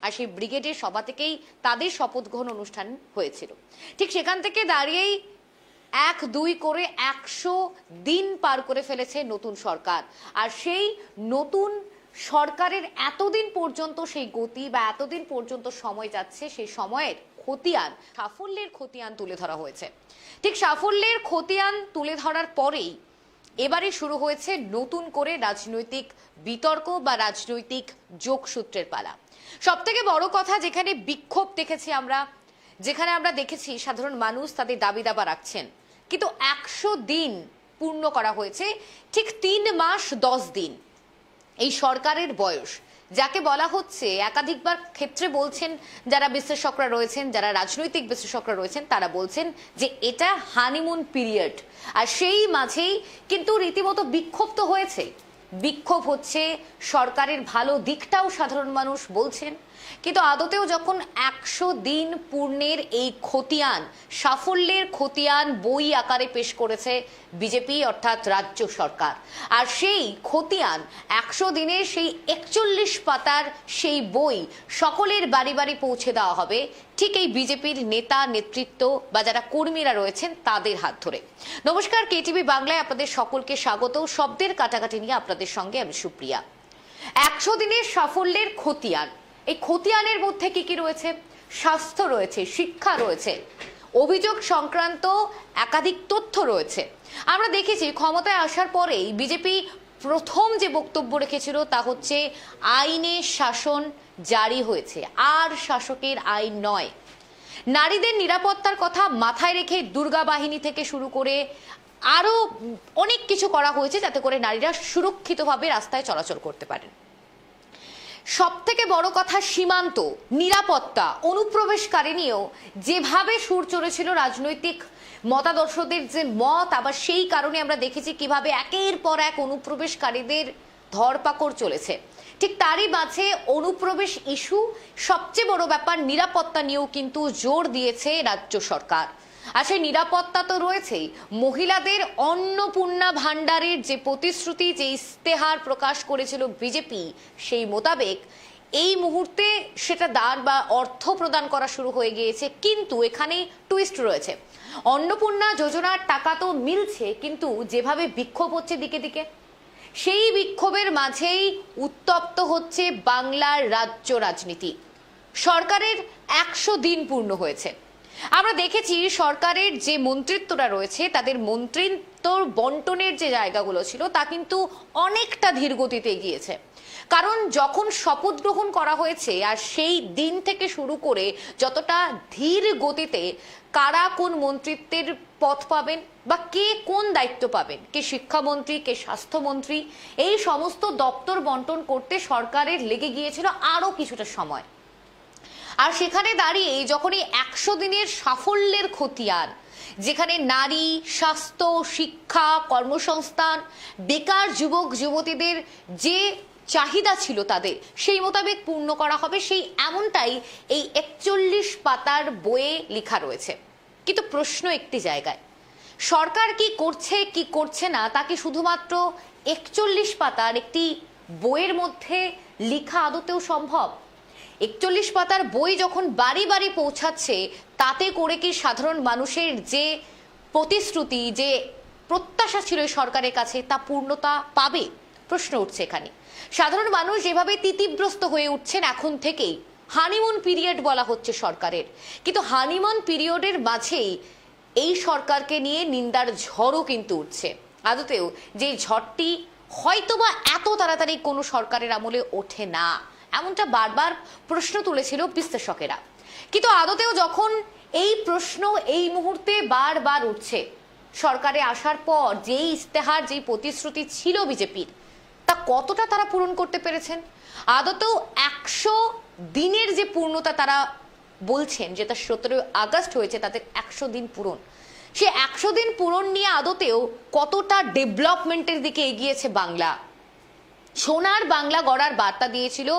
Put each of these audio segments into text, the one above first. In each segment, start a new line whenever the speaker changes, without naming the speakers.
আর সেই ব্রিগেডের সভা থেকেই তাদের শপথ গ্রহণ অনুষ্ঠান হয়েছিল। ঠিক সেখান থেকে দাঁড়িয়েই 1-2 করে 100 দিন পার করে ফেলেছে নতুন সরকার। আর সেই নতুন সরকারের এতদিন পর্যন্ত সেই গতি বা এতদিন পর্যন্ত সময় যাচ্ছে, সেই সময়ের খতিয়ান, সাফল্যের খতিয়ান তুলে ধরা হয়েছে। ঠিক সাফল্যের খতিয়ান তুলে ধরার পরেই এবারে শুরু হয়েছে নতুন করে রাজনৈতিক বিতর্ক বা রাজনৈতিক যোগসূত্রের পালা। সব থেকে বড় কথা, যেখানে বিক্ষোভ দেখেছি আমরা, যেখানে আমরা দেখেছি সাধারণ মানুষ তাদের দাবি দাবা রাখছেন, কিন্তু 100 দিন পূর্ণ করা হয়েছে, ঠিক 3 মাস 10 দিন এই সরকারের বয়স, যাকে বলা হচ্ছে একাধিকবার ক্ষেত্রে বলছেন যারা বিশ্লেষকরা রয়েছেন, যারা রাজনৈতিক বিশ্লেষকরা রয়েছেন, তারা বলছেন যে এটা হানিমুন পিরিয়ড। আর সেই মাঝেই কিন্তু রীতিমতো বিক্ষোভ তো হয়েছে। বিক্ষোভ হচ্ছে, সরকারের ভালো দিকটাও সাধারণ মানুষ বলছেন, কিন্তু আদতেও যখন 100 দিন পূর্ণের এই খতিয়ান, সাফল্যের খতিয়ান বই আকারে পেশ করেছে বিজেপি অর্থাৎ রাজ্য সরকার, আর সেই খতিয়ান 100 দিনের সেই 41 পাতার সেই বই সকলের বাড়ি বাড়ি পৌঁছে দেওয়া হবে ঠিক এই বিজেপির নেতা নেতৃত্ব বা যারা কর্মীরা রয়েছেন তাদের হাত ধরে। নমস্কার, কেটিভি বাংলায় আপনাদের সকলকে স্বাগত। শব্দের কাটাকাটি নিয়ে আপনাদের সঙ্গে আমি সুপ্রিয়া। 100 দিনের সাফল্যের খতিয়ান, এই খতিয়ানের মধ্যে কি কি রয়েছে? স্বাস্থ্য রয়েছে, শিক্ষা রয়েছে, অভিযোগ সংক্রান্ত একাধিক তথ্য রয়েছে। আমরা দেখেছি ক্ষমতায় আসার পরেই বিজেপি প্রথম যে বক্তব্য রেখেছিল তা হচ্ছে আইনের শাসন জারি হয়েছে, আর শাসকের আইন নয়। নারীদের নিরাপত্তার কথা মাথায় রেখে দুর্গা বাহিনী থেকে শুরু করে আরো অনেক কিছু করা হয়েছে যাতে করে নারীরা সুরক্ষিতভাবে রাস্তায় চলাচল করতে পারেন। সব থেকে বড় কথা, সীমান্ত নিরাপত্তা, অনুপ্রবেশকারী নিয়েও যেভাবে সুর চড়েছিল রাজনৈতিক মতাদর্শদের যে মত, আবার সেই কারণে আমরা দেখেছি কিভাবে একের পর এক অনুপ্রবেশকারীদের ধরপাকড় চলেছে। ঠিক তারই মাঝে অনুপ্রবেশ ইস্যু, সবচেয়ে বড় ব্যাপার নিরাপত্তা নিয়েও কিন্তু জোর দিয়েছে রাজ্য সরকার। আর সেই নিরাপত্তা তো রয়েছেই। মহিলাদের অন্নপূর্ণা ভাণ্ডারের যে প্রতিশ্রুতি, যে ইস্তেহার প্রকাশ করেছিল বিজেপি, সেই মোতাবেক এই মুহূর্তে সেটা দান বা অর্থ প্রদান করা শুরু হয়ে গিয়েছে। কিন্তু এখানে টুইস্ট রয়েছে, অন্নপূর্ণা যোজনার টাকা তো মিলছে, কিন্তু যেভাবে বিক্ষোভ হচ্ছে দিকে দিকে, সেই বিক্ষোভের মাঝেই উত্তপ্ত হচ্ছে বাংলার রাজ্য রাজনীতি। সরকারের 100 দিন পূর্ণ হয়েছে। আমরা দেখেছি সরকারের যে মন্ত্রিত্বরা রয়েছে তাদের মন্ত্রিত্ব বন্টনের যে জায়গাগুলো ছিল তা কিন্তু অনেকটা ধীর গতিতে এগিয়েছে। কারণ যখন শপথ গ্রহণ করা হয়েছে আর সেই দিন থেকে শুরু করে যতটা ধীর গতিতে কারা কোন মন্ত্রিত্বের পদ পাবেন বা কে কোন দায়িত্ব পাবেন, কে শিক্ষামন্ত্রী, কে স্বাস্থ্যমন্ত্রী, এই সমস্ত দপ্তর বন্টন করতে সরকারের লেগে গিয়েছিল আরো কিছুটা সময়। আর সেখানে দাঁড়িয়ে যখনই 100 দিনের সাফল্যের খতিয়ান, যেখানে নারী, স্বাস্থ্য, শিক্ষা, কর্মসংস্থান, বেকার যুবক যুবতীদের যে চাহিদা ছিল তাদের সেই মোতাবেক পূর্ণ করা হবে, সেই এমনটাই এই 41 পাতার বইয়ে লেখা রয়েছে। কিন্তু প্রশ্ন একটি জায়গায়, সরকার কি করছে কি করছে না তা কি শুধুমাত্র 41 পাতার একটি বইয়ের মধ্যে লেখা আদতেও সম্ভব? 41 পাতার বই যখন বাড়ি বাড়ি পৌঁছাচ্ছে, তাতে করে কি সাধারণ মানুষের যে প্রতিশ্রুতি, যে প্রত্যাশা ছিল সরকারের কাছে, তা পূর্ণতা পাবে? প্রশ্ন উঠছে এখানে। সাধারণ মানুষ যেভাবে তিতিগ্রস্ত হয়ে উঠছেন এখন থেকেই, হানিমুন পিরিয়ড বলা হচ্ছে সরকারের, কিন্তু হানিমুন পিরিয়ডের মাঝেই এই সরকারকে নিয়ে নিন্দার ঝড়ও কিন্তু উঠছে। আদতেও যে ঝড়টি হয়তোবা এত তাড়াতাড়ি কোনো সরকারের আমলে ওঠে না, এমনটা বারবার প্রশ্ন তুলেছিল বিশ্লেষকেরা। কিন্তু আদতেও যখন এই প্রশ্ন এই মুহূর্তে বারবার উঠছে, সরকারে আসার পর যেই ইস্তেহার, যেই প্রতিশ্রুতি ছিল বিজেপির, তা কতটা তারা পূরণ করতে পেরেছেন? আদতেও 100 দিনের যে পূর্ণতা তারা বলছেন, যেটা 17 আগস্ট হয়েছে, তাদের 100 দিন পূরণ, সে 100 দিন পূরণ নিয়ে আদতেও কতটা ডেভেলপমেন্টের দিকে এগিয়েছে বাংলা? সোনার বাংলা গড়ার বার্তা দিয়েছিল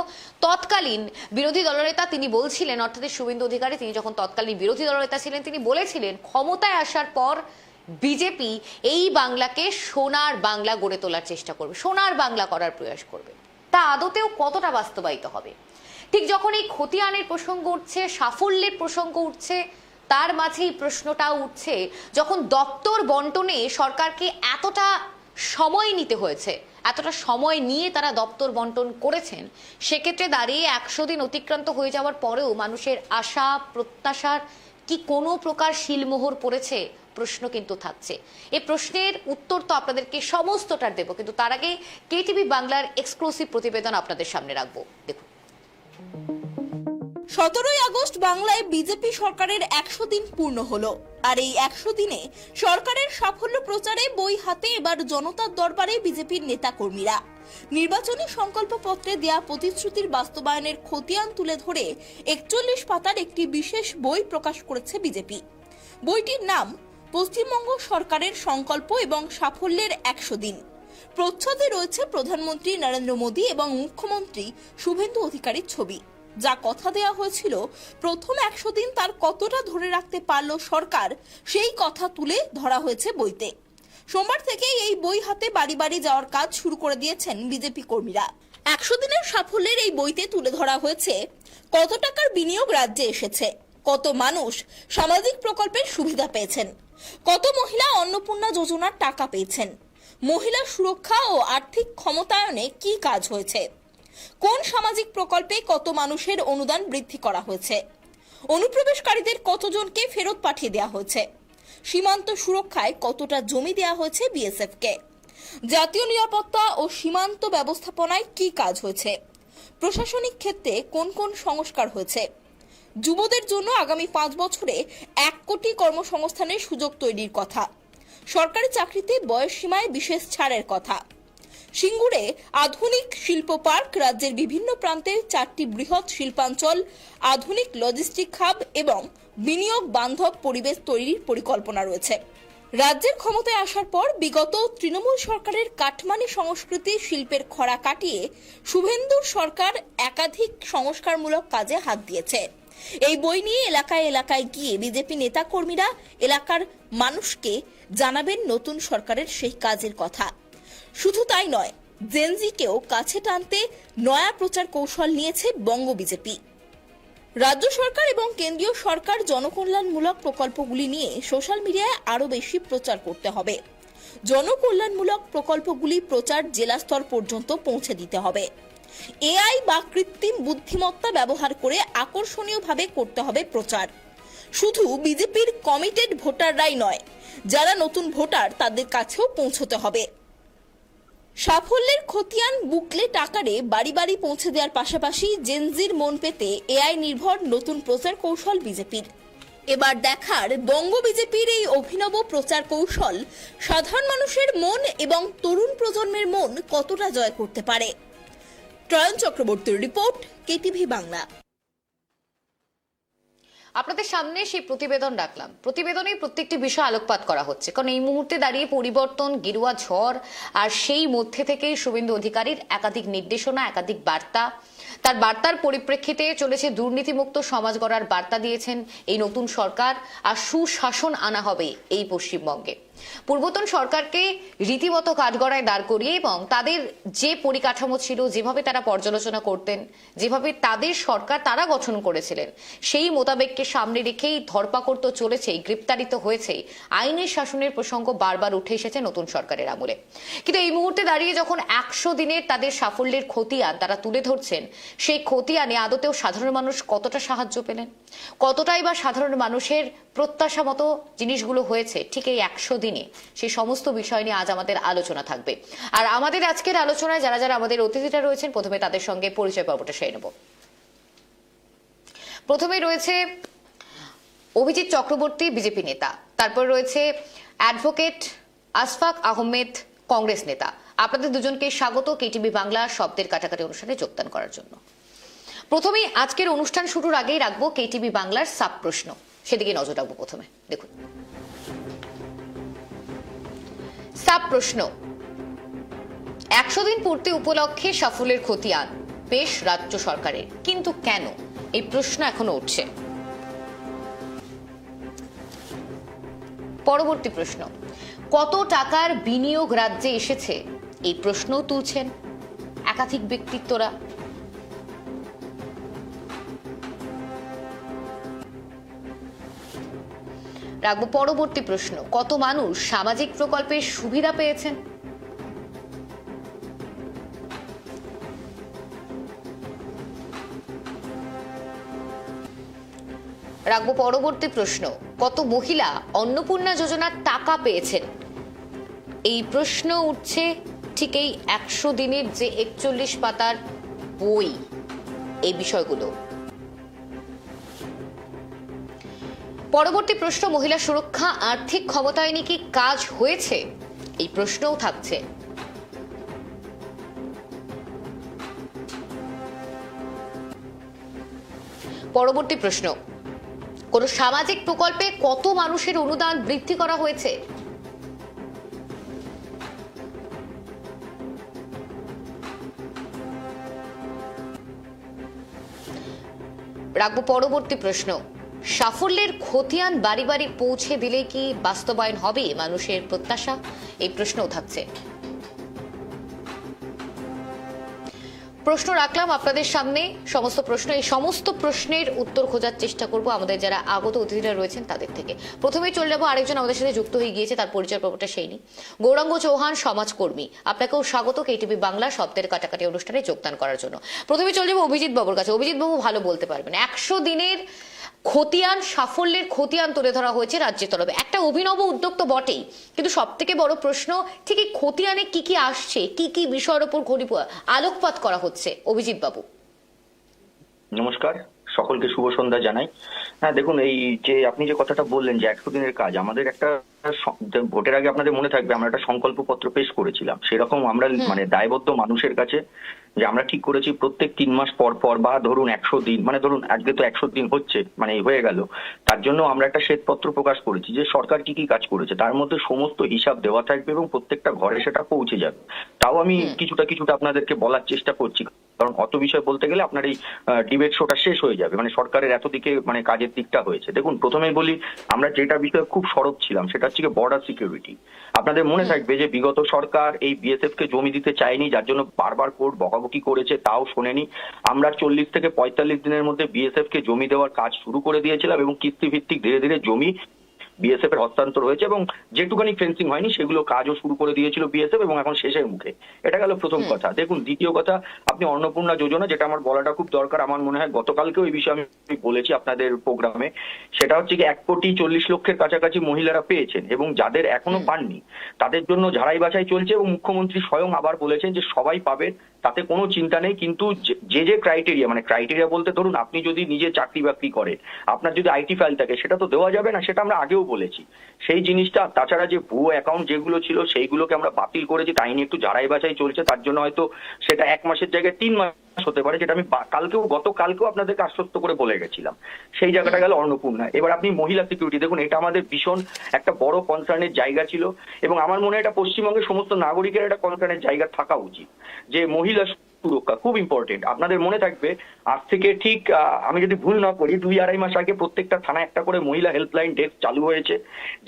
তৎকালীন বিরোধী দলনেতা। তিনি বলছিলেন, অর্থাৎ শুভেন্দু অধিকারী, তিনি যখন তৎকালীন বিরোধী দলনেতা ছিলেন, তিনি বলেছিলেন ক্ষমতায় আসার পর বিজেপি এই বাংলাকে সোনার বাংলা গড়ে তোলার চেষ্টা করবে, সোনার বাংলা করার প্রয়াস করবে। তা আদতেও কতটা বাস্তবায়িত হবে? ঠিক যখন এই খতিয়ানের প্রসঙ্গ উঠছে, সাফল্যের প্রসঙ্গ উঠছে, তার মাঝেই প্রশ্নটাও উঠছে, যখন দপ্তর বন্টনে সরকারকে এতটা সময় নিতে হয়েছে, এতটা সময় নিয়ে তারা দপ্তর বন্টন করেছেন, সেক্ষেত্রে দাঁড়িয়ে 100 দিন অতিক্রান্ত হয়ে যাওয়ার পরেও মানুষের আশা প্রত্যাশার কি কোনো প্রকার শিলমোহর পড়েছে, প্রশ্ন কিন্তু থাকছে। এই প্রশ্নের উত্তর তো আপনাদেরকে সমস্তটার দেব, কিন্তু তার আগে কেটিভি বাংলার এক্সক্লুসিভ প্রতিবেদন আপনাদের সামনে রাখবো, দেখুন।
17ই আগস্ট বাংলায় বিজেপি সরকারের 100 দিন পূর্ণ হলো। আর এই 100 দিনে সরকারের সাফল্য প্রচারে বই হাতে এবার জনতার দরবারে বিজেপির নেতাকর্মীরা। নির্বাচনী সংকল্পপত্রে দেয়া প্রতিশ্রুতির বাস্তবায়নের খতিয়ান তুলে ধরে 41 পাতার একটি বিশেষ বই প্রকাশ করেছে বিজেপি। বইটির নাম পশ্চিমবঙ্গ সরকারের সংকল্প এবং সাফল্যের 100 দিন। প্রচ্ছদে রয়েছে প্রধানমন্ত্রী নরেন্দ্র মোদী এবং মুখ্যমন্ত্রী শুভেন্দু অধিকারীর ছবি। যা কথা দেয়া হয়েছিল প্রথম 100 দিন তার কতটা ধরে রাখতে পারল সরকার, সেই কথা তুলে ধরা হয়েছে বইতে। সোমবার থেকে এই বই হাতে বাড়ি বাড়ি যাওয়ার কাজ শুরু করে দিয়েছেন বিজেপি কর্মীরা। 100 দিনের সাফল্যের এই বইতে তুলে ধরা হয়েছে কত টাকার বিনিয়োগ রাজ্যে এসেছে, কত মানুষ সামাজিক প্রকল্পের সুবিধা পেয়েছেন, কত মহিলা অন্নপূর্ণা যোজনার টাকা পেয়েছেন, মহিলা সুরক্ষা ও আর্থিক ক্ষমতায়নে কি কাজ হয়েছে, কোন সামাজিক প্রকল্পে কত মানুষের অনুদান বৃদ্ধি করা হয়েছে, অনুপ্রবেশকারীদের কতজনকে ফেরত পাঠিয়ে দেওয়া হয়েছে, সীমান্ত সুরক্ষায় কতটা জমি দেওয়া হয়েছে বিএসএফকে, জাতীয় নিরাপত্তা ও সীমান্ত ব্যবস্থাপনায় কি কাজ হয়েছে, প্রশাসনিক ক্ষেত্রে কোন কোন সংস্কার হয়েছে, যুবদের জন্য আগামী 5 বছরে 1 কোটি কর্মসংস্থানের সুযোগ তৈরির কথা, সরকারি চাকরিতে বয়স সীমায় বিশেষ ছাড়ের কথা, সিঙ্গুরে আধুনিক শিল্প পার্ক, রাজ্যের বিভিন্ন প্রান্তে 4টি বৃহৎ শিল্পাঞ্চল, আধুনিক লজিস্টিক হাব এবং বিনিয়োগ বান্ধব পরিবেশ তৈরির পরিকল্পনা রয়েছে। রাজ্যের ক্ষমতায় আসার পর বিগত তৃণমূল সরকারের কাটমানি সংস্কৃতি শিল্পের খরা কাটিয়ে শুভেন্দুর সরকার একাধিক সংস্কারমূলক কাজে হাত দিয়েছে। এই বই নিয়ে এলাকায় এলাকায় গিয়ে বিজেপি নেতা কর্মীরা এলাকার মানুষকে জানাবেন নতুন সরকারের সেই কাজের কথা। শুধু তাই নয়, জেনজিকেও কাছে টানতে নয়া প্রচার কৌশল নিয়েছে বঙ্গ বিজেপি। রাজ্য সরকার এবং কেন্দ্রীয় সরকার জনকল্যাণমূলক প্রকল্পগুলি নিয়ে সোশ্যাল মিডিয়ায় আরো বেশি প্রচার করতে হবে। জনকল্যাণমূলক প্রকল্পগুলি প্রচার জেলা স্তর পর্যন্ত পৌঁছে দিতে হবে। এআই বা কৃত্রিম বুদ্ধিমত্তা ব্যবহার করে আকর্ষণীয়ভাবে করতে হবে প্রচার। শুধু বিজেপির কমিটেড ভোটাররাই নয়, যারা নতুন ভোটার তাদের কাছেও পৌঁছতে হবে। সাফল্যের খতিয়ান বুকলেট আকারে বাড়ি বাড়ি পৌঁছে দেওয়ার পাশাপাশি জেনজির মন পেতে এআই নির্ভর নতুন প্রচার কৌশল বিজেপির। এবার দেখার বঙ্গ বিজেপির এই অভিনব প্রচার কৌশল সাধারণ মানুষের মন এবং তরুণ প্রজন্মের মন কতটা জয় করতে পারে। ট্রয়ন চক্রবর্তীর রিপোর্ট, কেটিভি বাংলা।
আপনাদের সামনে সেই প্রতিবেদন রাখলাম। প্রতিবেদনে প্রত্যেকটি বিষয় আলোকপাত করা হচ্ছে, কারণ এই মুহূর্তে দাঁড়িয়ে পরিবর্তন, গেরুয়া ঝড়, আর সেই মধ্যে থেকেই শুভেন্দু অধিকারীর একাধিক নির্দেশনা, একাধিক বার্তা। তার বার্তার পরিপ্রেক্ষিতে চলেছে দুর্নীতিমুক্ত সমাজ গড়ার বার্তা দিয়েছেন এই নতুন সরকার, আর সুশাসন আনা হবে এই পশ্চিমবঙ্গে। পূর্বতন সরকারকে রীতিমতো কাঠগড়ায় দাঁড় করিয়ে এবং তাদের যে পরিকাঠামো ছিল, যেভাবে তারা পর্যালোচনা করতেন, যেভাবে তাদের সরকার তারা গঠন করেছিলেন, সেই মোতাবেককে সামনে রেখেই ধরপাকড় তো চলেছেই, গ্রেপ্তারিত হয়েছেই। আইনের শাসনের প্রসঙ্গ বারবার উঠে এসেছে নতুন সরকারের আমলে। কিন্তু এই মুহূর্তে দাঁড়িয়ে যখন 100 দিনের তাদের সাফল্যের খতিয়ান তারা তুলে ধরছেন, সেই খতিয়ানে আদতেও সাধারণ মানুষ কতটা সাহায্য পেলেন, কতটাই বা সাধারণ মানুষের প্রত্যাশা মতো জিনিসগুলো হয়েছে ঠিক এই 100 দিনে, সেই সমস্ত বিষয় নিয়ে আজ আমাদের আলোচনা থাকবে। আর আমাদের আজকের আলোচনায় যারা যারা আমাদের অতিথিরা রয়েছেন, প্রথমে তাদের সঙ্গে পরিচয় পর্বটা সেরে নেব। প্রথমে রয়েছে অভিজিৎ চক্রবর্তী, বিজেপি নেতা। তারপর রয়েছে অ্যাডভোকেট আশফাক আহমেদ, কংগ্রেস নেতা। আপনাদের দুজনকে স্বাগত কেটিভি বাংলা শব্দের কাটাকাটি অনুষ্ঠানে যোগদান করার জন্য। প্রথমেই আজকের অনুষ্ঠান শুরুর আগেই রাখবো কেটিভি বাংলার সাব প্রশ্ন, সেদিকে নজর রাখবো। প্রথমে দেখুন সাব প্রশ্ন। 100 দিন পূর্তি উপলক্ষে সাফল্যের খতিয়ান পেশ রাজ্য সরকারের, কিন্তু কেন? এই প্রশ্ন এখনো উঠছে। পরবর্তী প্রশ্ন, কত টাকার বিনিয়োগ রাজ্যে এসেছে? এই প্রশ্নও তুলছেন একাধিক ব্যক্তিত্বরা। রাখবো পরবর্তী প্রশ্ন, কত মানুষ সামাজিক প্রকল্পের সুবিধা পেয়েছেন? রাখবো পরবর্তী প্রশ্ন, কত মহিলা অন্নপূর্ণা যোজনার টাকা পেয়েছেন? এই প্রশ্ন উঠছে ঠিক এই 100 দিনের যে 41 পাতার বই, এই বিষয়গুলো। পরবর্তী প্রশ্ন, মহিলা সুরক্ষা আর্থিক ক্ষমতায়নে কি কাজ হয়েছে? এই প্রশ্নও থাকছে। পরবর্তী প্রশ্ন, কোন সামাজিক প্রকল্পে কত মানুষের অনুদান বৃদ্ধি করা হয়েছে? রাখবো পরবর্তী প্রশ্ন, সাফল্যের খতিয়ান বাড়ি বাড়ি পৌঁছে দিলে কি বাস্তবায়ন হবে মানুষের প্রত্যাশা? এই প্রশ্নও থাকছে। প্রশ্ন রাখলাম আপনাদের সামনে, সমস্ত প্রশ্ন, এই সমস্ত প্রশ্নের উত্তর খোঁজার চেষ্টা করব আমাদের যারা আগত অতিথিরা রয়েছেন তাদের থেকে। প্রথমেই চলে যাবো আরেকজন আমাদের সাথে যুক্ত হয়ে গিয়েছে, তার পরিচয় পর্বটা সেই নি। গৌরাঙ্গ চৌহান, সমাজকর্মী, আপনাকেও স্বাগত কেটিভি বাংলা শব্দের কাটাকাটি অনুষ্ঠানে যোগদান করার জন্য। প্রথমে চলে যাবো অভিজিৎ বাবুর কাছে। অভিজিৎ বাবু ভালো বলতে পারবেন, 100 দিনের খতিয়ান, সাফল্যের খতিয়ান তুলে ধরা হয়েছে রাজ্যের তরফে। একটা অভিনব উদ্যোগ তো বটেই, কিন্তু সব থেকে বড় প্রশ্ন, ঠিক এই খতিয়ানে কি কি আসছে, কি কি বিষয়ের উপর আলোকপাত করা হচ্ছে? অভিজিৎ বাবু
নমস্কার, সকলকে শুভ সন্ধ্যা জানাই। হ্যাঁ দেখুন, এই যে আপনি যে কথাটা বললেন যে 100 দিনের কাজ, আমাদের একটা ভোটের আগে আপনাদের মনে থাকবে আমরা একটা সংকল্প পত্র পেশ করেছিলাম। সেরকম আমরা মানে দায়বদ্ধ মানুষের কাছে যে আমরা ঠিক করেছি প্রত্যেক 3 মাস পর পর বা ধরুন 100 দিন, মানে ধরুন আজকে তো 100 দিন হচ্ছে, মানে হয়ে গেল, তার জন্য আমরা একটা শ্বেতপত্র প্রকাশ করেছি যে সরকার কি কি কাজ করেছে, তার মধ্যে সমস্ত হিসাব দেওয়া থাকবে এবং প্রত্যেকটা ঘরে সেটা পৌঁছে যাবে। তাও আমি কিছুটা আপনাদেরকে বলার চেষ্টা করছি, কারণ অত বিষয় বলতে গেলে আপনার এই ডিবেট শোটা শেষ হয়ে যাবে, মানে সরকারের এত দিকে মানে কাজের দিকটা হয়েছে। দেখুন, প্রথমেই বলি আমরা যেটা বিষয়ে খুব সরব ছিলাম সেটা হচ্ছে বর্ডার সিকিউরিটি। আপনাদের মনে থাকবে যে বিগত সরকার এই বিএসএফ কে জমি দিতে চায়নি, যার জন্য বারবার কোর্ট বকাবকি করেছে, তাও শোনেনি। আমরা 40 থেকে 45 দিনের মধ্যে বিএসএফ কে জমি দেওয়ার কাজ শুরু করে দিয়েছিলাম এবং কিস্তি ভিত্তিক ধীরে ধীরে জমি বিএসএফ এর হস্তান্তর হয়েছে এবং যেটুকানি ফেন্সিং হয়নি সেগুলো কাজও শুরু করে দিয়েছিল বিএসএফ এবং এখন শেষের মুখে। এটা গেল প্রথম কথা। দেখুন, দ্বিতীয় কথা, আপনি অন্নপূর্ণা যোজনা, যেটা আমার বলাটা খুব দরকার, আমার মনে হয় গতকালকেও এই বিষয়ে আমি বলেছি আপনাদের প্রোগ্রামে, সেটা হচ্ছে কি 1,40,00,000-এর কাছাকাছি মহিলারা পেয়েছেন এবং যাদের এখনো পাননি তাদের জন্য ঝাড়াই বাছাই চলছে এবং মুখ্যমন্ত্রী স্বয়ং আবার বলেছেন যে সবাই পাবেন, তাতে কোনো চিন্তা নেই। কিন্তু যে ক্রাইটেরিয়া, মানে ক্রাইটেরিয়া বলতে ধরুন আপনি যদি নিজে চাকরি বাকরি করেন, আপনার যদি আইটি ফাইল থাকে, সেটা তো দেওয়া যাবে না, সেটা আমরা আগেও বলেছি সেই জিনিসটা। তাছাড়া যে ভুয়ো অ্যাকাউন্ট যেগুলো ছিল সেইগুলোকে আমরা বাতিল করেছি, তাই নিয়ে একটু ঝাড়াই বাছাই চলছে। তার জন্য হয়তো সেটা 1 মাসের জায়গায় 3 মাস হতে পারে, যেটা আমি গতকালকেও আপনাদেরকে আশ্বস্ত করে বলে গেছিলাম। সেই জায়গাটা গেল অন্নপূর্ণা। এবার আপনি মহিলা সিকিউরিটি দেখুন, এটা আমাদের ভীষণ একটা বড় কনসার্নের জায়গা ছিল এবং আমার মনে হয় এটা পশ্চিমবঙ্গের সমস্ত নাগরিকের একটা কনসার্নের জায়গা থাকা উচিত যে মহিলা সুরক্ষা খুব ইম্পর্টেন্ট। আপনাদের মনে থাকবে আজ থেকে ঠিক আমি যদি ভুল না করি 2-2.5 মাস আগে প্রত্যেকটা থানায় একটা করে মহিলা হেল্পলাইন ডেস্ক চালু হয়েছে,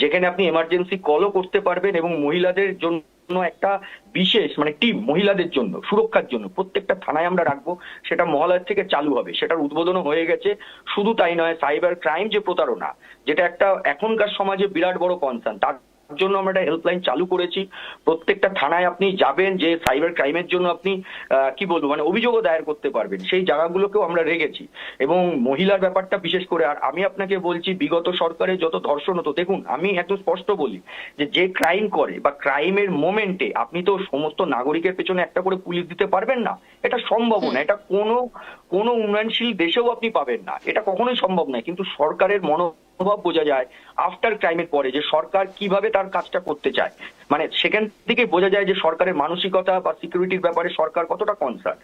যেখানে আপনি এমার্জেন্সি কলও করতে পারবেন এবং মহিলাদের জন্য একটা বিশেষ মানে টিম মহিলাদের জন্য সুরক্ষার জন্য প্রত্যেকটা থানায় আমরা রাখবো। সেটা মহালয়ার থেকে চালু হবে, সেটার উদ্বোধনও হয়ে গেছে। শুধু তাই নয়, সাইবার ক্রাইম যে প্রতারণা, যেটা একটা এখনকার সমাজে বিরাট বড় কনসার্ন, তার জন্য আমরা একটা হেল্পলাইন চালু করেছি। প্রত্যেকটা থানায় আপনি যাবেন, যে সাইবার ক্রাইমের জন্য আপনি কি বলবো মানে অভিযোগও দায়ের করতে পারবেন, সেই জায়গাগুলোকেও আমরা রেখেছি এবং মহিলার ব্যাপারটা বিশেষ করে। আর আমি আপনাকে বলছি, বিগত সরকারের যত ধর্ষণ হতো, দেখুন আমি একদম স্পষ্ট বলি যে ক্রাইম করে বা ক্রাইমের মোমেন্টে আপনি তো সমস্ত নাগরিকের পেছনে একটা করে পুলিশ দিতে পারবেন না, এটা সম্ভব না, এটা কোনো উন্নয়নশীল দেশেও আপনি পাবেন না, এটা কখনোই সম্ভব নয়। কিন্তু সরকারের মনোভাব বোঝা যায় আফটার ক্রাইমের পরে যে সরকার কিভাবে তার কাজটা করতে চায়, মানে সেখান থেকে বোঝা যায় যে সরকারের মানসিকতা বা সিকিউরিটির ব্যাপারে সরকার কতটা কনসার্ন।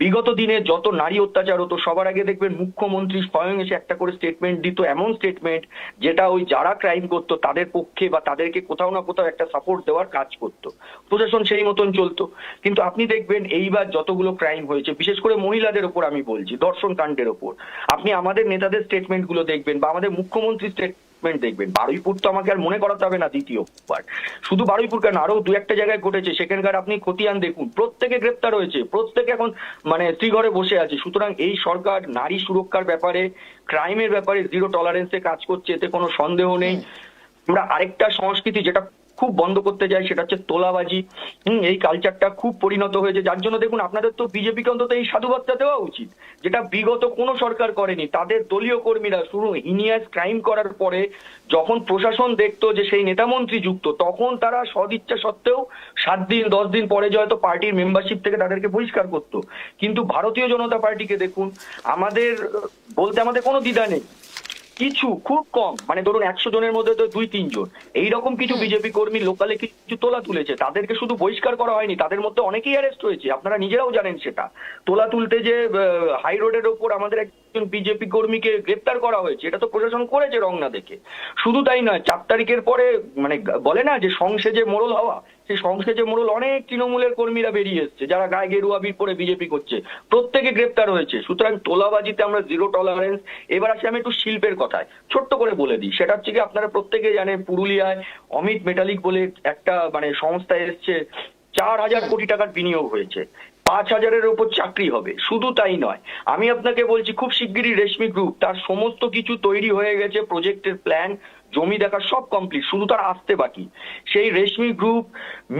বিগত দিনে যত নারী অত্যাচার হতো, সবার আগে দেখবেন মুখ্যমন্ত্রী স্বয়ং এসে একটা করে স্টেটমেন্ট দিত, এমন স্টেটমেন্ট যেটা ওই যারা ক্রাইম করতো তাদের পক্ষে বা তাদেরকে কোথাও না কোথাও একটা সাপোর্ট দেওয়ার কাজ করতো, প্রশাসন সেই মতন চলতো। কিন্তু আপনি দেখবেন এইবার যতগুলো ক্রাইম হয়েছে, বিশেষ করে মহিলাদের ওপর আমি বলছি, ধর্ষণ কাণ্ডের ওপর, আপনি আমাদের নেতাদের স্টেটমেন্ট গুলো দেখবেন বা আমাদের মুখ্যমন্ত্রীর স্টেটমেন্ট ডেভেলপমেন্ট দেখবেন। বারুইপুর তো আমাকে আর মনে করাতে হবে না দ্বিতীয়বার, শুধু বারুইপুর কেন, আরো দু একটা জায়গায় ঘটেছে, সেখানকার আপনি খতিয়ান দেখুন, প্রত্যেকে গ্রেপ্তার হয়েছে, প্রত্যেকে এখন মানে শ্রীঘরে বসে আছে। সুতরাং এই সরকার নারী সুরক্ষার ব্যাপারে, ক্রাইমের ব্যাপারে জিরো টলারেন্সে কাজ করছে, এতে কোনো সন্দেহ নেই। আমরা আরেকটা সংস্কৃতি যেটা খুব বন্ধ করতে যাই সেটা হচ্ছে তোলাবাজি। এই কালচারটা খুব পরিণত হয়েছে, যার জন্য দেখুন আপনাদের তো বিজেপিকে অন্তত এই সাধুবাদটা দেওয়া উচিত, যেটা বিগত কোনো সরকার করেনি। তাদের দলীয় কর্মীরা শুরু হিনিয়াস ক্রাইম করার পরে যখন প্রশাসন দেখতো যে সেই নেতামন্ত্রী যুক্ত, তখন তারা সদিচ্ছা সত্ত্বেও 7 দিন 10 দিন পরে যে হয়তো পার্টির মেম্বারশিপ থেকে তাদেরকে বহিষ্কার করতো। কিন্তু ভারতীয় জনতা পার্টিকে দেখুন, আমাদের বলতে আমাদের কোনো দ্বিধা নেই, কিছু খুব কম, মানে ধরুন 100 জনের মধ্যে তো 2-3 জন এইরকম কিছু বিজেপি কর্মী লোকালে কিছু তোলা তুলেছে, তাদেরকে শুধু বহিষ্কার করা হয়নি, তাদের মধ্যে অনেকেই অ্যারেস্ট হয়েছে, আপনারা নিজেরাও জানেন সেটা। তোলা তুলতে যে হাই রোডের ওপর আমাদের একজন বিজেপি কর্মীকে গ্রেপ্তার করা হয়েছে, এটা তো প্রশাসন করেছে রং না দেখে। শুধু তাই নয়, 4 তারিখের পরে মানে বলে না যে সংসেজে মোড়ল হওয়া, সেই সংসেজে মোড়ল অনেক তৃণমূলের কর্মীরা বেরিয়ে এসছে যারা গায়ে গেরুয়া বীর পরে বিজেপি করছে, প্রত্যেকে গ্রেপ্তার হয়েছে। সুতরাং তোলাবাজিতে আমরা জিরো টলারেন্স। এবার আসি আমি একটু শিল্পের কথায় ছোট্ট করে বলে দিই, সেটা হচ্ছে কি আপনারা প্রত্যেকে জানেন পুরুলিয়ায় অমিত মেটালিক বলে একটা মানে সংস্থা এসছে, 4,000 কোটি টাকার বিনিয়োগ হয়েছে, 5,000-এর উপর চাকরি হবে। শুধু তাই নয়, আমি আপনাকে বলছি খুব শিগগিরই রেশমি গ্রুপ তার সমস্ত কিছু তৈরি হয়ে গেছে, প্রজেক্টের প্ল্যান, জমি দেখা সব কমপ্লিট, শুধু তার আসতে বাকি। সেই রেশমি গ্রুপ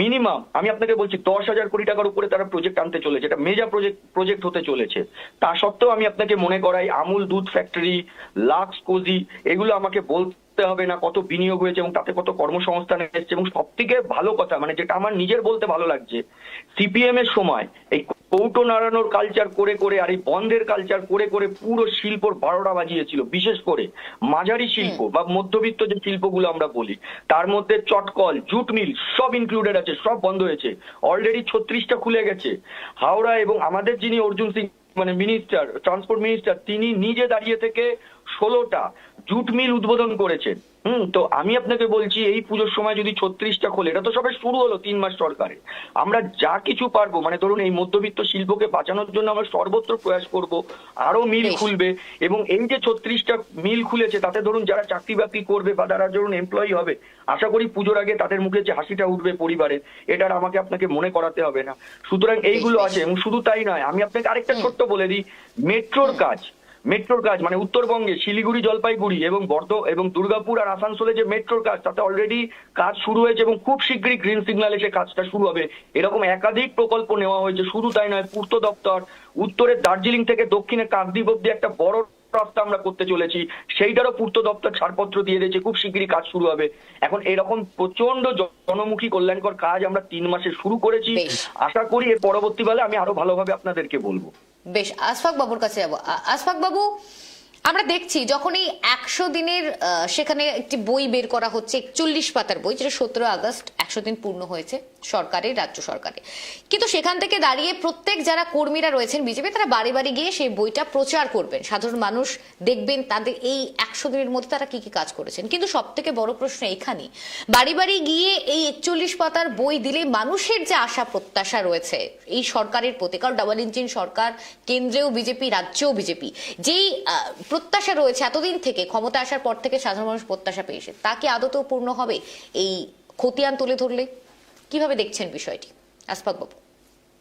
মিনিমাম আমি আপনাকে বলছি 10,000 কোটি টাকার উপরে তারা প্রজেক্ট আনতে চলেছে, এটা মেজর প্রজেক্ট হতে চলেছে। তা সত্ত্বেও আমি আপনাকে মনে করাই আমুল দুধ ফ্যাক্টরি, লাক্স কোজি, এগুলো আমাকে বলতে হবে না কত বিনিয়োগ হয়েছে এবং তাতে কত কর্মসংস্থান এসেছে। এবং সব থেকে ভালো কথা, মানে যেটা আমার নিজের বলতে ভালো লাগছে, সিপিএম এর সময় এই কৌটো নাড়ানোর কালচার করে করে আর এই বন্ধের কালচার করে করে পুরো শিল্পর 12টা বাজিয়েছিল। বিশেষ করে মাঝারি শিল্প বা মধ্যবিত্ত যে শিল্পগুলো আমরা বলি, তার মধ্যে চটকল, জুট মিল সব ইনক্লুডেড আছে, সব বন্ধ হয়েছে। অলরেডি 36টা খুলে গেছে। হাওড়া এবং আমাদের যিনি অর্জুন সিং মানে মিনিস্টার, ট্রান্সপোর্ট মিনিস্টার, তিনি নিজে দাঁড়িয়ে থেকে 16টা জুট মিল উদ্বোধন করেছেন। তো আমি আপনাকে বলছি এই পুজোর সময় যদি 36টা খোলে, এটা তো সবে শুরু হলো 3 মাস সরকারে, আমরা যা কিছু পারবো মানে ধরুন এই মধ্যবিত্ত শিল্পকে বাঁচানোর জন্য আমরা সর্বত্র প্রয়াস করব, আরো মিল খুলবে। এবং এই যে 36টা মিল খুলেছে তাতে ধরুন যারা চাকরি বাকরি করবে বা যারা ধরুন এমপ্লয়ি হবে, আশা করি পুজোর আগে তাদের মুখে যে হাসিটা উঠবে পরিবারের, এটা আর আমাকে আপনাকে মনে করাতে হবে না। সুতরাং এইগুলো আছে। এবং শুধু তাই নয়, আমি আপনাকে আরেকটা ছোট্ট বলে দিই, মেট্রোর কাজ মানে উত্তরবঙ্গে শিলিগুড়ি, জলপাইগুড়ি এবং দুর্গাপুর আর আসানসোলে যে মেট্রোর কাজ, তাতে অলরেডি কাজ শুরু হয়েছে এবং খুব শীঘ্রই গ্রিন সিগন্যাল এসে কাজটা শুরু হবে। এরকম একাধিক প্রকল্প নেওয়া হয়েছে। শুধু তাই নয়, পূর্ত দপ্তর উত্তরের দার্জিলিং থেকে দক্ষিণে কাকদ্বীপ অব্দি একটা বড় রাস্তা আমরা করতে চলেছি, সেইটারও পূর্ত দপ্তর ছাড়পত্র দিয়ে দিয়েছে, খুব শীঘ্রই কাজ শুরু হবে। এখন এরকম প্রচন্ড জনমুখী কল্যাণকর কাজ আমরা 3 মাসে শুরু করেছি। আশা করি এর পরবর্তীকালে আমি আরো ভালোভাবে আপনাদেরকে বলবো।
বেশ, আশফাক বাবুর কাছে যাবো। আশফাক বাবু, আমরা দেখছি যখন এই 100 দিনের সেখানে একটি বই বের করা হচ্ছে, 41 পাতার বই, যেটা 17 আগস্ট 100 দিন পূর্ণ হয়েছে সরকারের, রাজ্য সরকারে। কিন্তু সেখান থেকে দাঁড়িয়ে প্রত্যেক যারা কর্মীরা রয়েছেন বিজেপি, তারা বাড়ি বাড়ি গিয়ে সেই বইটা প্রচার করবেন, সাধারণ মানুষ দেখবেন তাদের এই 100 দিনের মধ্যে তারা কি কি কাজ করেছেন। কিন্তু সব থেকে বড় প্রশ্ন এখানে, বাড়ি বাড়ি গিয়ে এই 41 পাতার বই দিলে মানুষের যে আশা প্রত্যাশা রয়েছে এই সরকারের প্রতি, কারণ ডাবল ইঞ্জিন সরকার, কেন্দ্রেও বিজেপি, রাজ্যেও বিজেপি, যেই প্রত্যাশা রয়েছে এতদিন থেকে, ক্ষমতা আসার পর থেকে সাধারণ মানুষ প্রত্যাশা পেয়েছে, তা কি আদতেও পূর্ণ হবে এই খতিয়ান তুলে ধরলে? কিভাবে দেখছেন বিষয়টি আশফাক বাবু?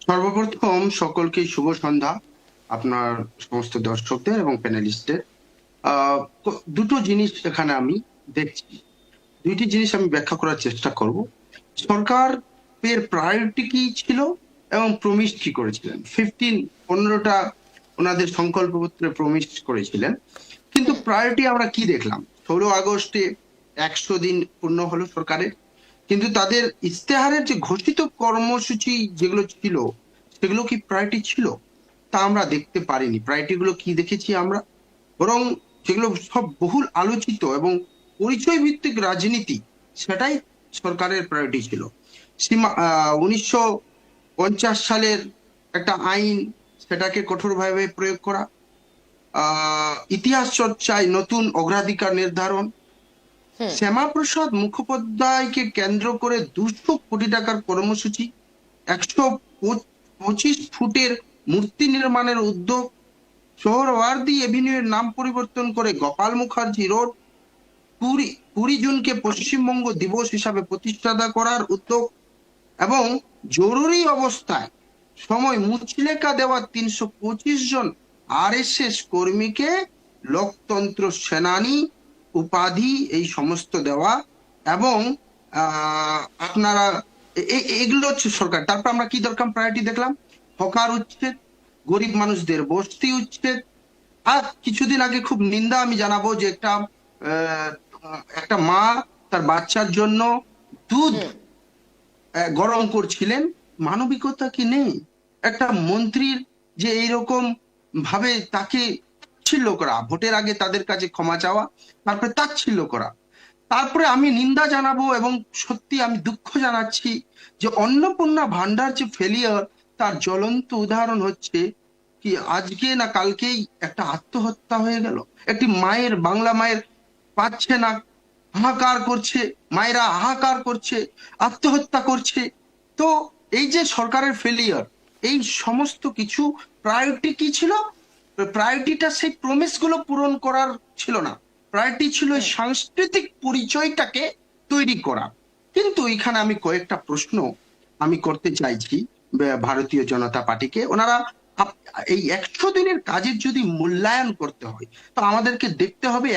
সর্বপ্রথম সকলকে শুভ সন্ধ্যা, আপনার সমস্ত দর্শকদের এবং প্যানেলিস্টদের। দুটো জিনিস এখানে আমি দেখছি, দুইটি জিনিস আমি ব্যাখ্যা করার চেষ্টা করব। সরকারের প্রায়োরিটি কি ছিল এবং প্রমিস কি করেছিলেন। 15টা ওনাদের সংকল্পপত্রে প্রমিস করেছিলেন, কিন্তু প্রায়োরিটি আমরা কি দেখলাম? 16 আগস্টে 100 দিন পূর্ণ হলো সরকারের, কিন্তু তাদের ইস্তেহারের যে ঘোষিত কর্মসূচি যেগুলো ছিল সেগুলো কি প্রায়োরিটি ছিল তা আমরা দেখতে পারিনি। প্রায়োরিটি গুলো কি দেখেছি আমরা? বরং যেগুলো সব বহুল আলোচিত এবং পরিচয় ভিত্তিক রাজনীতি, সেটাই সরকারের প্রায়োরিটি ছিল। 1950 সালের একটা আইন, সেটাকে কঠোরভাবে প্রয়োগ করা, ইতিহাস চর্চায় নতুন অগ্রাধিকার নির্ধারণ, শ্যামাপ্রসাদ মুখোপাধ্যায়কে কেন্দ্র করে 200 কোটি টাকার কর্মসূচি, 125 ফুটের মূর্তি নির্মাণের উদ্যোগ, সোহরাওয়ার্দী এভিনিউর নাম পরিবর্তন করে গোপাল মুখার্জি রোড, কুড়ি জুনকে পশ্চিমবঙ্গ দিবস হিসাবে প্রতিষ্ঠাতা করার উদ্যোগ এবং জরুরি অবস্থায় সময় মুচলেকা দেওয়া 325 জন আরএসএস কর্মীকে লোকতন্ত্র সেনানী উপাধি এই সমস্ত দেওয়া এবং আপনারা এগুলো হচ্ছে সরকার। তারপর আমরা কি দরকার প্রায়োরিটি দেখলাম, হকার উচ্ছেদ, গরিব মানুষদের বস্তি উচ্ছেদ। আর কিছুদিন আগে খুব নিন্দা আমি জানাবো যে একটা মা তার বাচ্চার জন্য দুধ গরম করছিলেন, মানবিকতা কি নেই? একটা মন্ত্রীর যে এইরকম ভাবে তাকে তাচ্ছিল্য করা, ভোটের আগে তাদের কাছে ক্ষমা চাওয়া, তারপরে তাচ্ছিল্য করা। তারপরে আমি নিন্দা জানাবো এবং সত্যি আমি দুঃখ জানাচ্ছি যে অন্নপূর্ণা ভান্ডার যে ফেলিয়ার, তার জ্বলন্ত উদাহরণ হচ্ছে কি আজকে না কালকেই একটা আত্মহত্যা হয়ে গেল। একটি মায়ের, বাংলা মায়ের পাচ্ছে না, হাহাকার করছে, মায়েরা হাহাকার করছে, আত্মহত্যা করছে। তো এই যে সরকারের ফেলিয়ার, এই সমস্ত কিছু প্রায়োরিটি কি ছিল? প্রায়োরিটিটা সেই প্রমিস গুলো পূরণ করার ছিল না, প্রায়োরিটি ছিল এই সাংস্কৃতিক পরিচয়টাকে তৈরি করা। কিন্তু এখানে আমি কয়েকটা প্রশ্ন আমি করতে চাইছি ভারতীয় জনতা পার্টিকে। ওনারা এই 100 দিনের কাজের যদি মূল্যায়ন করতে হয় তো আমাদেরকে দেখতে হবে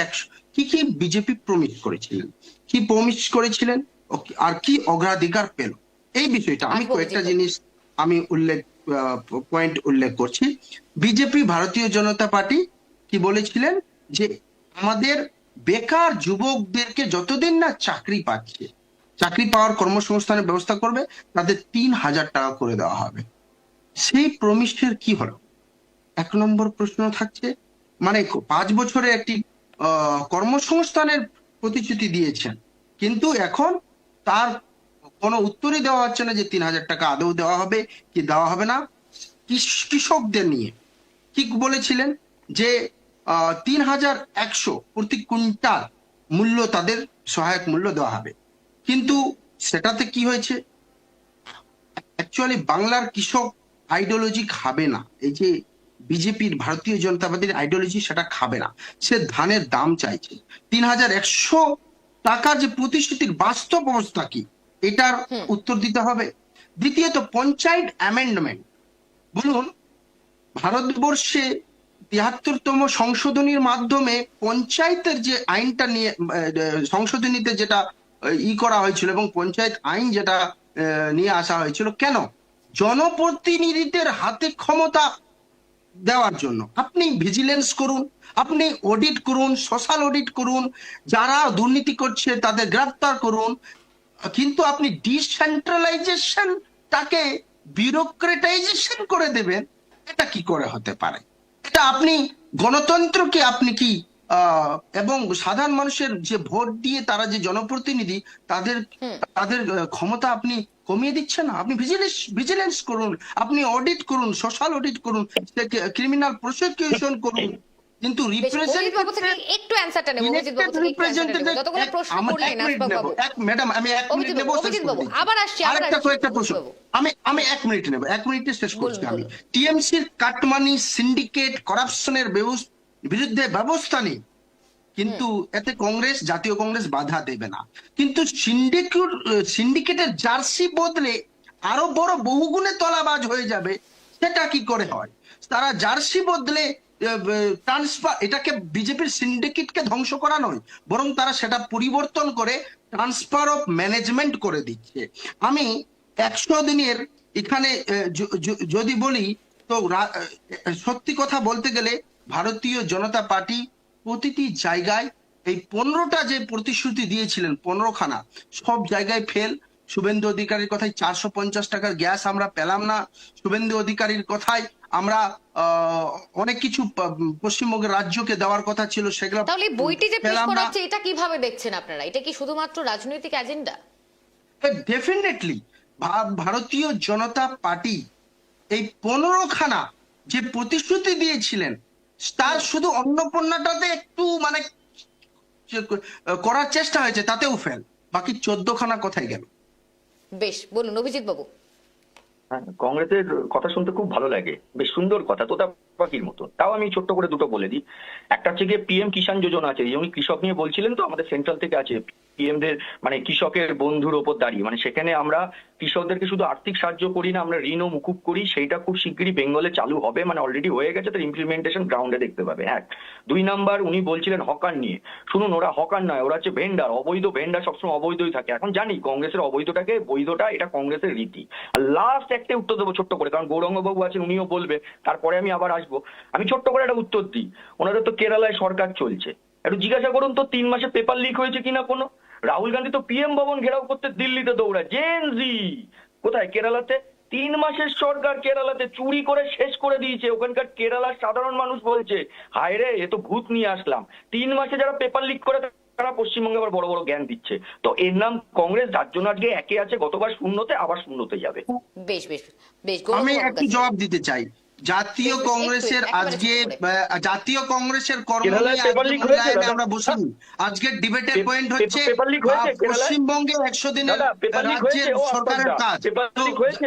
কি কি বিজেপি প্রমিস করেছিলেন, কি প্রমিস করেছিলেন আর কি অগ্রাধিকার পেল। এই বিষয়টা আমি কয়েকটা জিনিস আমি পয়েন্ট উল্লেখ করছি। বিজেপি, ভারতীয় জনতা পার্টি কি বলেছিলেন যে আমাদের বেকার যুবকদেরকে যতদিন না চাকরি পাচ্ছে, চাকরি পাওয়ার কর্মসংস্থানের ব্যবস্থা করবে, তাদের 3,000 টাকা করে দেওয়া হবে। সেই প্রমিসের কি হলো? 1 নম্বর প্রশ্ন থাকছে, মানে 5 বছরে একটি কর্মসংস্থানের প্রতিশ্রুতি দিয়েছেন, কিন্তু এখন তার কোনো উত্তরই দেওয়া হচ্ছে না যে 3,000 টাকা আদৌ দেওয়া হবে কি দেওয়া হবে না। কৃষকদের নিয়ে কি বলেছিলেন যে 3,100 প্রতি কুইন্টাল মূল্য তাদের সহায়ক মূল্য দেওয়া হবে, কিন্তু সেটাতে কি হয়েছে? অ্যাকচুয়ালি বাংলার কৃষক আইডিওলজি খাবে না, এই যে বিজেপির, ভারতীয় জনতা পার্টির আইডিওলজি সেটা খাবে না। সে ধানের দাম চাইছে। 3,100 টাকার যে প্রতিশ্রুতির বাস্তব অবস্থা কি, এটার উত্তর দিতে হবে। দ্বিতীয়ত, পঞ্চায়েত অ্যামেন্ডমেন্ট। বলুন, ভারতবর্ষে 73তম সংশোধনীর মাধ্যমে পঞ্চায়েতের যে আইনটা নিয়ে সংশোধনীতে যেটা করা হয়েছিল এবং পঞ্চায়েত আইন যেটা নিয়ে আসা হয়েছিল, কেন? জনপ্রতিনিধিদের হাতে ক্ষমতা দেওয়ার জন্য। আপনি ভিজিলেন্স করুন, আপনি অডিট করুন, সোশ্যাল অডিট করুন, যারা দুর্নীতি করছে তাদের গ্রেফতার করুন, কিন্তু আপনি ডিসেন্ট্রালাইজেশনটাকে বিউরোক্রেটাইজেশন করে দেবেন, এটা কি করে হতে পারে? এটা আপনি গণতন্ত্রকে আপনি কি এবং সাধারণ মানুষের যে ভোট দিয়ে তারা যে জনপ্রতিনিধি, তাদের তাদের ক্ষমতা আপনি কমিয়ে দিচ্ছেন না। আপনি ভিজিলেন্স করুন, আপনি অডিট করুন, সোশ্যাল অডিট করুন, ক্রিমিনাল প্রসিকিউশন করুন, কিন্তু
একটু অ্যানসারটা নেব অভিজিৎ বাবু থেকে, একটু অ্যানসারটা নেব। যতগুলো প্রশ্ন করলেন আসবাব বাবু,
ম্যাডাম আমি 1 মিনিট নেব,
অভিজিৎ বাবু আবার আসছি,
আরেকটা কয়েকটা প্রশ্ন আমি 1 মিনিট নেব, 1 মিনিটে শেষ করছি আমি। টিএমসির কাটমানি, সিন্ডিকেট, করাপশনের বিরুদ্ধে ব্যবস্থা নেই, কিন্তু এতে কংগ্রেস, জাতীয় কংগ্রেস বাধা দেবে না। কিন্তু সিন্ডিকেটের জার্সি বদলে আরো বড় বহুগুণে তলাবাজ হয়ে যাবে, সেটা কি করে হয়? তারা জার্সি বদলে ট্রান্সফার, এটাকে বিজেপির সিন্ডিকেটকে ধ্বংস করা নয়, বরং তারা সেটা পরিবর্তন করে ট্রান্সফার অফ ম্যানেজমেন্ট করে দিচ্ছে। আমি 100 দিনের এখানে যদি বলি তো সত্যি কথা বলতে গেলে ভারতীয় জনতা পার্টি প্রতিটি জায়গায় এই 15টা যে প্রতিশ্রুতি দিয়েছিলেন, 15খানা, সব জায়গায় ফেল। শুভেন্দু অধিকারীর কথায় 450 টাকার গ্যাস আমরা পেলাম না। শুভেন্দু অধিকারীর কথায় আমরা অনেক কিছু পশ্চিমবঙ্গের রাজ্যকে দেওয়ার কথা ছিল, সেগুলো।
তাহলে বইটি যে পেশ করা হচ্ছে, এটা কিভাবে দেখছেন আপনারা? এটা কি শুধুমাত্র রাজনৈতিক এজেন্ডা?
ডেফিনেটলি ভারতীয় জনতা পার্টি এই 15খানা যে প্রতিশ্রুতি দিয়েছিলেন, তার শুধু অন্নপূর্ণাটাতে একটু মানে করার চেষ্টা হয়েছে, তাতেও ফেল। বাকি 14খানা কোথায় গেল?
বেশ, বলুন অভিজিৎ বাবু।
হ্যাঁ, কংগ্রেসের কথা শুনতে খুব ভালো লাগে, বেশ সুন্দর কথা, তোতা পাখির মতো। তাও আমি ছোট্ট করে দুটো বলে দিই। একটা হচ্ছে গিয়ে পিএম কিষাণ যোজনা আছে, উনি কৃষক নিয়ে বলছিলেন, তো আমাদের সেন্ট্রাল থেকে আছে পিএম দের মানে কৃষকের বন্ধুর ওপর দাঁড়িয়ে, মানে সেখানে আমরা কৃষকদেরকে শুধু আর্থিক সাহায্য করি না, আমরা ঋণও মুকুব করি। সেইটা খুব শিগগিরই বেঙ্গলে চালু হবে, মানে অলরেডি হয়ে গেছে, তার ইমপ্লিমেন্টেশন গ্রাউন্ডে দেখতে পাবে। এক, দুই নাম্বার উনি বলছিলেন হকার নিয়ে। শুনুন, ওরা হকার নয়, ওরা হচ্ছে ভেন্ডার। অবৈধ ভেন্ডার সবসময় অবৈধই থাকে। এখন জানি কংগ্রেসের অবৈধটাকে বৈধটা, এটা কংগ্রেসের রীতি। আর লাস্ট একটা উত্তর দেবো ছোট্ট করে, কারণ গৌরাঙ্গবাবু আছেন, উনিও বলবে, তারপরে আমি আবার আসবো। আমি ছোট্ট করে একটা উত্তর দিই। ওনাদের তো কেরালায় সরকার চলছে, একটু জিজ্ঞাসা করুন তো 3 মাসে পেপার লিক হয়েছে কিনা কোনো। রাহুল গান্ধী তো পিএম ভবন ঘেরাও করতে দিল্লিতে দৌড়ায়। জেনজি কোথায়? কেরালাতে 3 মাসের সরকার কেরালাতে চুরি করে শেষ করে দিয়েছে। ওখানকার কেরালার সাধারণ মানুষ বলছে, হায় রে, এ তো ভূত নিয়ে আসলাম। 3 মাসে যারা পেপার লিক করে তারা পশ্চিমবঙ্গে আবার বড় বড় জ্ঞান দিচ্ছে। তো এর নাম কংগ্রেস, যার জন্য আজকে একে আছে, গতবার শূন্যতে, আবার শূন্যতে যাবে।
বেশ বেশ বেশ,
আমি
গৌরববাবুর
একটু
কাছে।
জবাব দিতে চাই। জাতীয়
একটু,
কংগ্রেসের
একেবারে
আজকে
ছোট করে।
জাতীয় কংগ্রেসের কর্ম
কেরালায়
নিয়ে
পেপার
আজকে
লিক হয়েছে
মূল্যায়নে
দাদা?
আমরা বসিনি। আজকের ডিবেটের পয়েন্ট হচ্ছে
পেপার লিক হয়েছে কেরালায়?
পশ্চিমবঙ্গে 100 দিনের
দাদা, পেপার লিক
রাজ্যের
হয়েছে? ও
সরকারের
আফতাবদা,
কাজ।
পেপার
তো
লিক হয়েছে?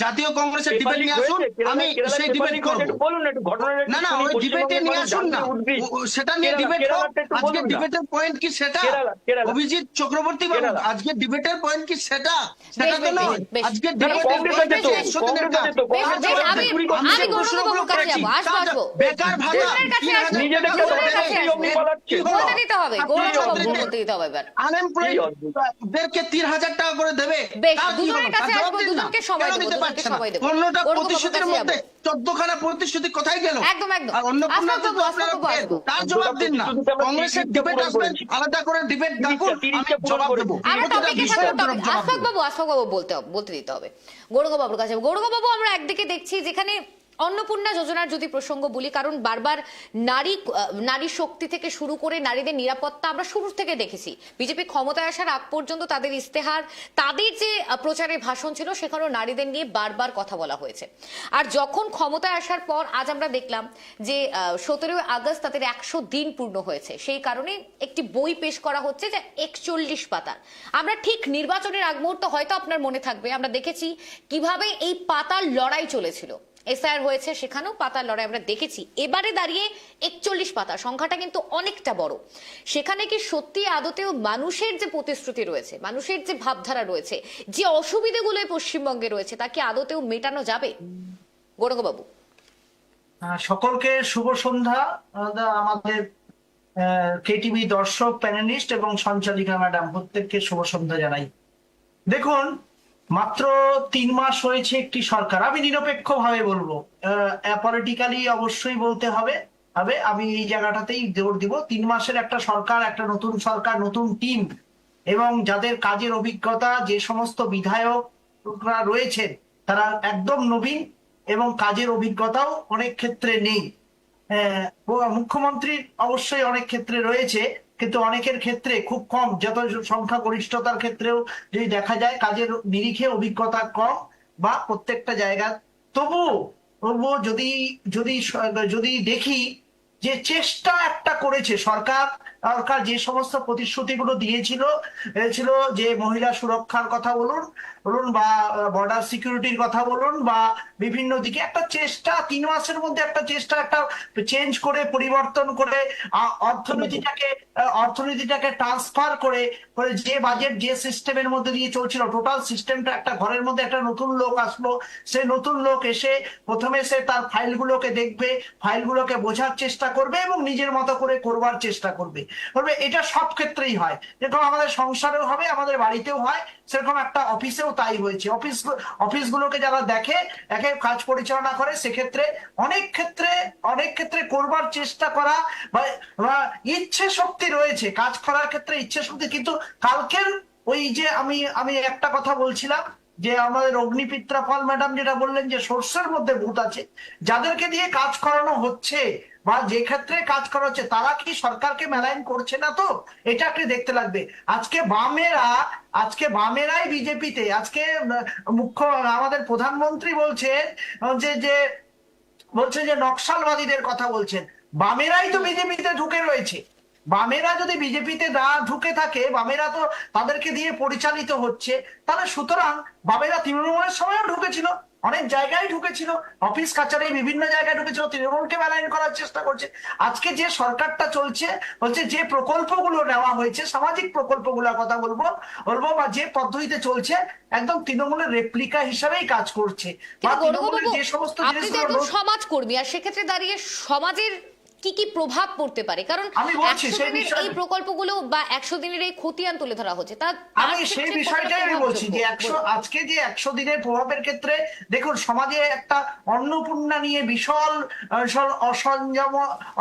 জাতীয় কংগ্রেসের
পেপার
ডিবেট
লিক
নিয়ে আসুন,
হয়েছে
আমি
কেরালায়?
সেই
পেপার
ডিবেট
লিক হয়েছে,
করব।
একটু বলুন, একটু ঘটনাটা একটু
না না,
শুনি,
ওই ডিবেটে
পশ্চিমবঙ্গের
নিয়ে
মানুষ
আসুন না,
জানতে উদ্গ্রীব।
সেটা নিয়ে ডিবেট হোক।
কেরালাটা একটু
আজকে
বলুন না।
ডিবেটের পয়েন্ট কি সেটা?
কেরালা।
অভিজিৎ চক্রবর্তী বাবু,
কেরালা।
আজকে ডিবেটের পয়েন্ট কি সেটা? সেটা তো
বেশ,
নয়।
বেশ।
আজকে
না,
ডিবেটের
কংগ্রেস
পয়েন্ট
আছে তো,
হচ্ছে 100 দিনের
কংগ্রেস
কাজ।
আছে তো,
বেশ,
কংগ্রেস
বেশ,
আছে,
আমি
চুরি করছে।
আমি গৌরববাবুর কাছে যাবো, আসবো।
বেকার ভাতা
দুজনের কাছে
3000
আসবো।
নিজে দেখে
টাকা
দুজনের
করে
কাছে
দেবে।
আসবো।
পালাচ্ছে।
বলতে দিতে হবে, গৌরববাবুকে
আপনারা
বলতে দিতে হবে এবার।
আনএমপ্লয়েডদেরকে 3000 টাকা করে দেবে।
বেশ,
তার কি
দুজনের
হলো?
কাছে
তার জবাব
আসবো,
দিন না।
দুজনকে সময়
কেন
দেবো,
দিতে
দুজনকে
পারছে না?
সময় দেবো।
15টা
গৌরববাবুর
প্রতিশ্রুতির
কাছে
মধ্যে
যাবো।
14খানা প্রতিশ্রুতি কোথায় গেল?
একদম, একদম।
আর অন্নপূর্ণা
আসবো,
তো আপনারা
আসবো, আসবো।
তার জবাব দিন না।
প্রতিশ্রুতিতে আমরা
কংগ্রেসের
30টা
ডিবেট
পূরণ
আসবেন,
করেছি।
আলাদা করে ডিবেট ডাকুন,
30টা
আমি
পূরণ
জবাব
করেছি।
দেবো।
আমরা
প্রতিটা
টপিকে
বিষয়ের
থাকবো,
জবাব দেবো।
আশফাকবাবু বলতে দিতে হবে। গৌরববাবুর কাছে, গৌরববাবু, আমরা একদিকে দেখছি যেখানে অন্নপূর্ণা যোজনার যদি প্রসঙ্গ বলি, কারণ বারবার নারী শক্তি থেকে শুরু করে নারীদের নিরাপত্তা আমরা শুরু থেকে দেখেছি। বিজেপি ক্ষমতায় আসার আগ পর্যন্ত তাদের ইস্তেহার, তাদের যে প্রচারের ভাষণ ছিল, সেখানেও নারীদের নিয়ে বারবার কথা বলা হয়েছে। আর যখন ক্ষমতায় আসার পর আজ আমরা দেখলাম যে 17 আগস্ট তাদের 100 দিন পূর্ণ হয়েছে। সেই কারণে একটি বই পেশ করা হচ্ছে যে 41 পাতার। আমরা ঠিক নির্বাচনের আগ মুহূর্ত, হয়তো আপনার মনে থাকবে, আমরা দেখেছি কিভাবে এই পাতার লড়াই চলেছিল। এসআইআর হয়েছে, সেখানেও পাতার লড়াই আমরা দেখেছি। এবারে দাঁড়িয়ে 41 পাতা, সংখ্যাটা কিন্তু অনেকটা বড়। সেখানে কি সত্যি আদতেও মানুষের যে প্রতিশ্রুতি রয়েছে, মানুষের যে ভাবধারা রয়েছে, যে অসুবিধাগুলো পশ্চিমবঙ্গে রয়েছে, তা কি আদতেও মেটানো যাবে? গৌরঙ্গবাবু।
সকলকে শুভ সন্ধ্যা। আমাদের কেটিভি দর্শক, প্যানেলিস্ট এবং সঞ্চালিকা ম্যাডাম প্রত্যেককে শুভ সন্ধ্যা জানাই। দেখুন, মাত্র 3 মাস হয়েছে একটি সরকার। আমি নিরপেক্ষ ভাবে বলবো, পলিটিক্যালি অবশ্যই বলতে হবে, আমি এই জায়গাটাতেই জোর দিব। 3 মাসের একটা সরকার, একটা নতুন সরকার, নতুন টিম, এবং যাদের কাজের অভিজ্ঞতা, যে সমস্ত বিধায়করা রয়েছেন তারা একদম নবীন এবং কাজের অভিজ্ঞতাও অনেক ক্ষেত্রে নেই। মুখ্যমন্ত্রীর অবশ্যই অনেক ক্ষেত্রে রয়েছে, কিন্তু অনেকের ক্ষেত্রে খুব কম, যত সংখ্যাগরিষ্ঠতার ক্ষেত্রেও যদি দেখা যায় কাজের নিরিখে অভিজ্ঞতা কম বা প্রত্যেকটা জায়গা। তবুও যদি দেখি যে চেষ্টা একটা করেছে সরকার, যে সমস্ত প্রতিশ্রুতিগুলো দিয়েছিল যে মহিলা সুরক্ষার কথা বলুন বা বর্ডার সিকিউরিটির কথা বলুন বা বিভিন্ন দিকে একটা চেষ্টা, 3 মাসের মধ্যে একটা চেষ্টা, একটা চেঞ্জ করে, পরিবর্তন করে, অর্থনীতিটাকে ট্রান্সফার করে যে বাজেট যে সিস্টেমের মধ্যে দিয়ে চলছিল, টোটাল সিস্টেমটা, একটা ঘরের মধ্যে একটা নতুন লোক আসলো, সেই নতুন লোক এসে প্রথমে সে তার ফাইলগুলোকে দেখবে, ফাইলগুলোকে বোঝার চেষ্টা করবে এবং নিজের মতো করে করবার চেষ্টা করবে। এটা সব ক্ষেত্রেই হয়, যেরকম আমাদের সংসারেও হবে, আমাদের বাড়িতেও হয়, সেরকম একটা অফিসেও তাই হয়েছে। অফিসগুলোকে যারা দেখে কাজ পরিচালনা করে, সেক্ষেত্রে অনেক ক্ষেত্রে করবার চেষ্টা করা বা ইচ্ছে শক্তি রয়েছে কাজ করার ক্ষেত্রে, ইচ্ছে শক্তি। কিন্তু কালকের ওই যে আমি একটা কথা বলছিলাম যে আমাদের অগ্নিপিত্রা পাল ম্যাডাম যেটা বললেন যে সোর্সের মধ্যে ভূত আছে, যাদেরকে দিয়ে কাজ করানো হচ্ছে বা যে ক্ষেত্রে কাজ করা হচ্ছে, তারা কি সরকারকে মেলাইন করছে না? তো এটা একটু দেখতে লাগবে। আজকে বামেরাই বিজেপিতে, আজকে আমাদের প্রধানমন্ত্রী বলছেন যে নকশালবাদীদের কথা বলছেন। বামেরাই তো বিজেপিতে ঢুকে রয়েছে। বামেরা যদি বিজেপিতে না ঢুকে থাকে, বামেরা তো তাদেরকে দিয়ে পরিচালিত হচ্ছে, তাহলে সুতরাং বামেরা তৃণমূলের সময়ও ঢুকেছিল, অনেক জায়গায় ঢুকেছিল, অফিস কাচারি বিভিন্ন জায়গায় ঢুকেছিল, তৃণমূলকে মেলাইন করার চেষ্টা করছে। আজকে যে সরকারটা চলছে হচ্ছে যে প্রকল্পগুলো নেওয়া হয়েছে, সামাজিক প্রকল্পগুলোর কথা বলবো বা যে পদ্ধতিতে চলছে একদম তৃণমূলের রেপ্লিকা হিসাবেই কাজ করছে। বা
কিন্তু
তৃণমূলের
গৌরবাবু,
যে সমস্ত
আপনি তো
জিনিসগুলো
একজন সমাজকর্মী, আর সেক্ষেত্রে দাঁড়িয়ে সমাজের কি কি প্রভাব পড়তে পারে? কারণ
আমি বলছি
100
সেই
দিনের
বিষয়ে-
এই প্রকল্পগুলো বা 100 দিনের এই খতিয়ান তুলে ধরা হচ্ছে,
আমি সেই বিষয়টাই আমি বলছি যে আজকে যে 100 দিনের প্রভাবের ক্ষেত্রে দেখুন সমাজে একটা অন্নপূর্ণা নিয়ে বিশাল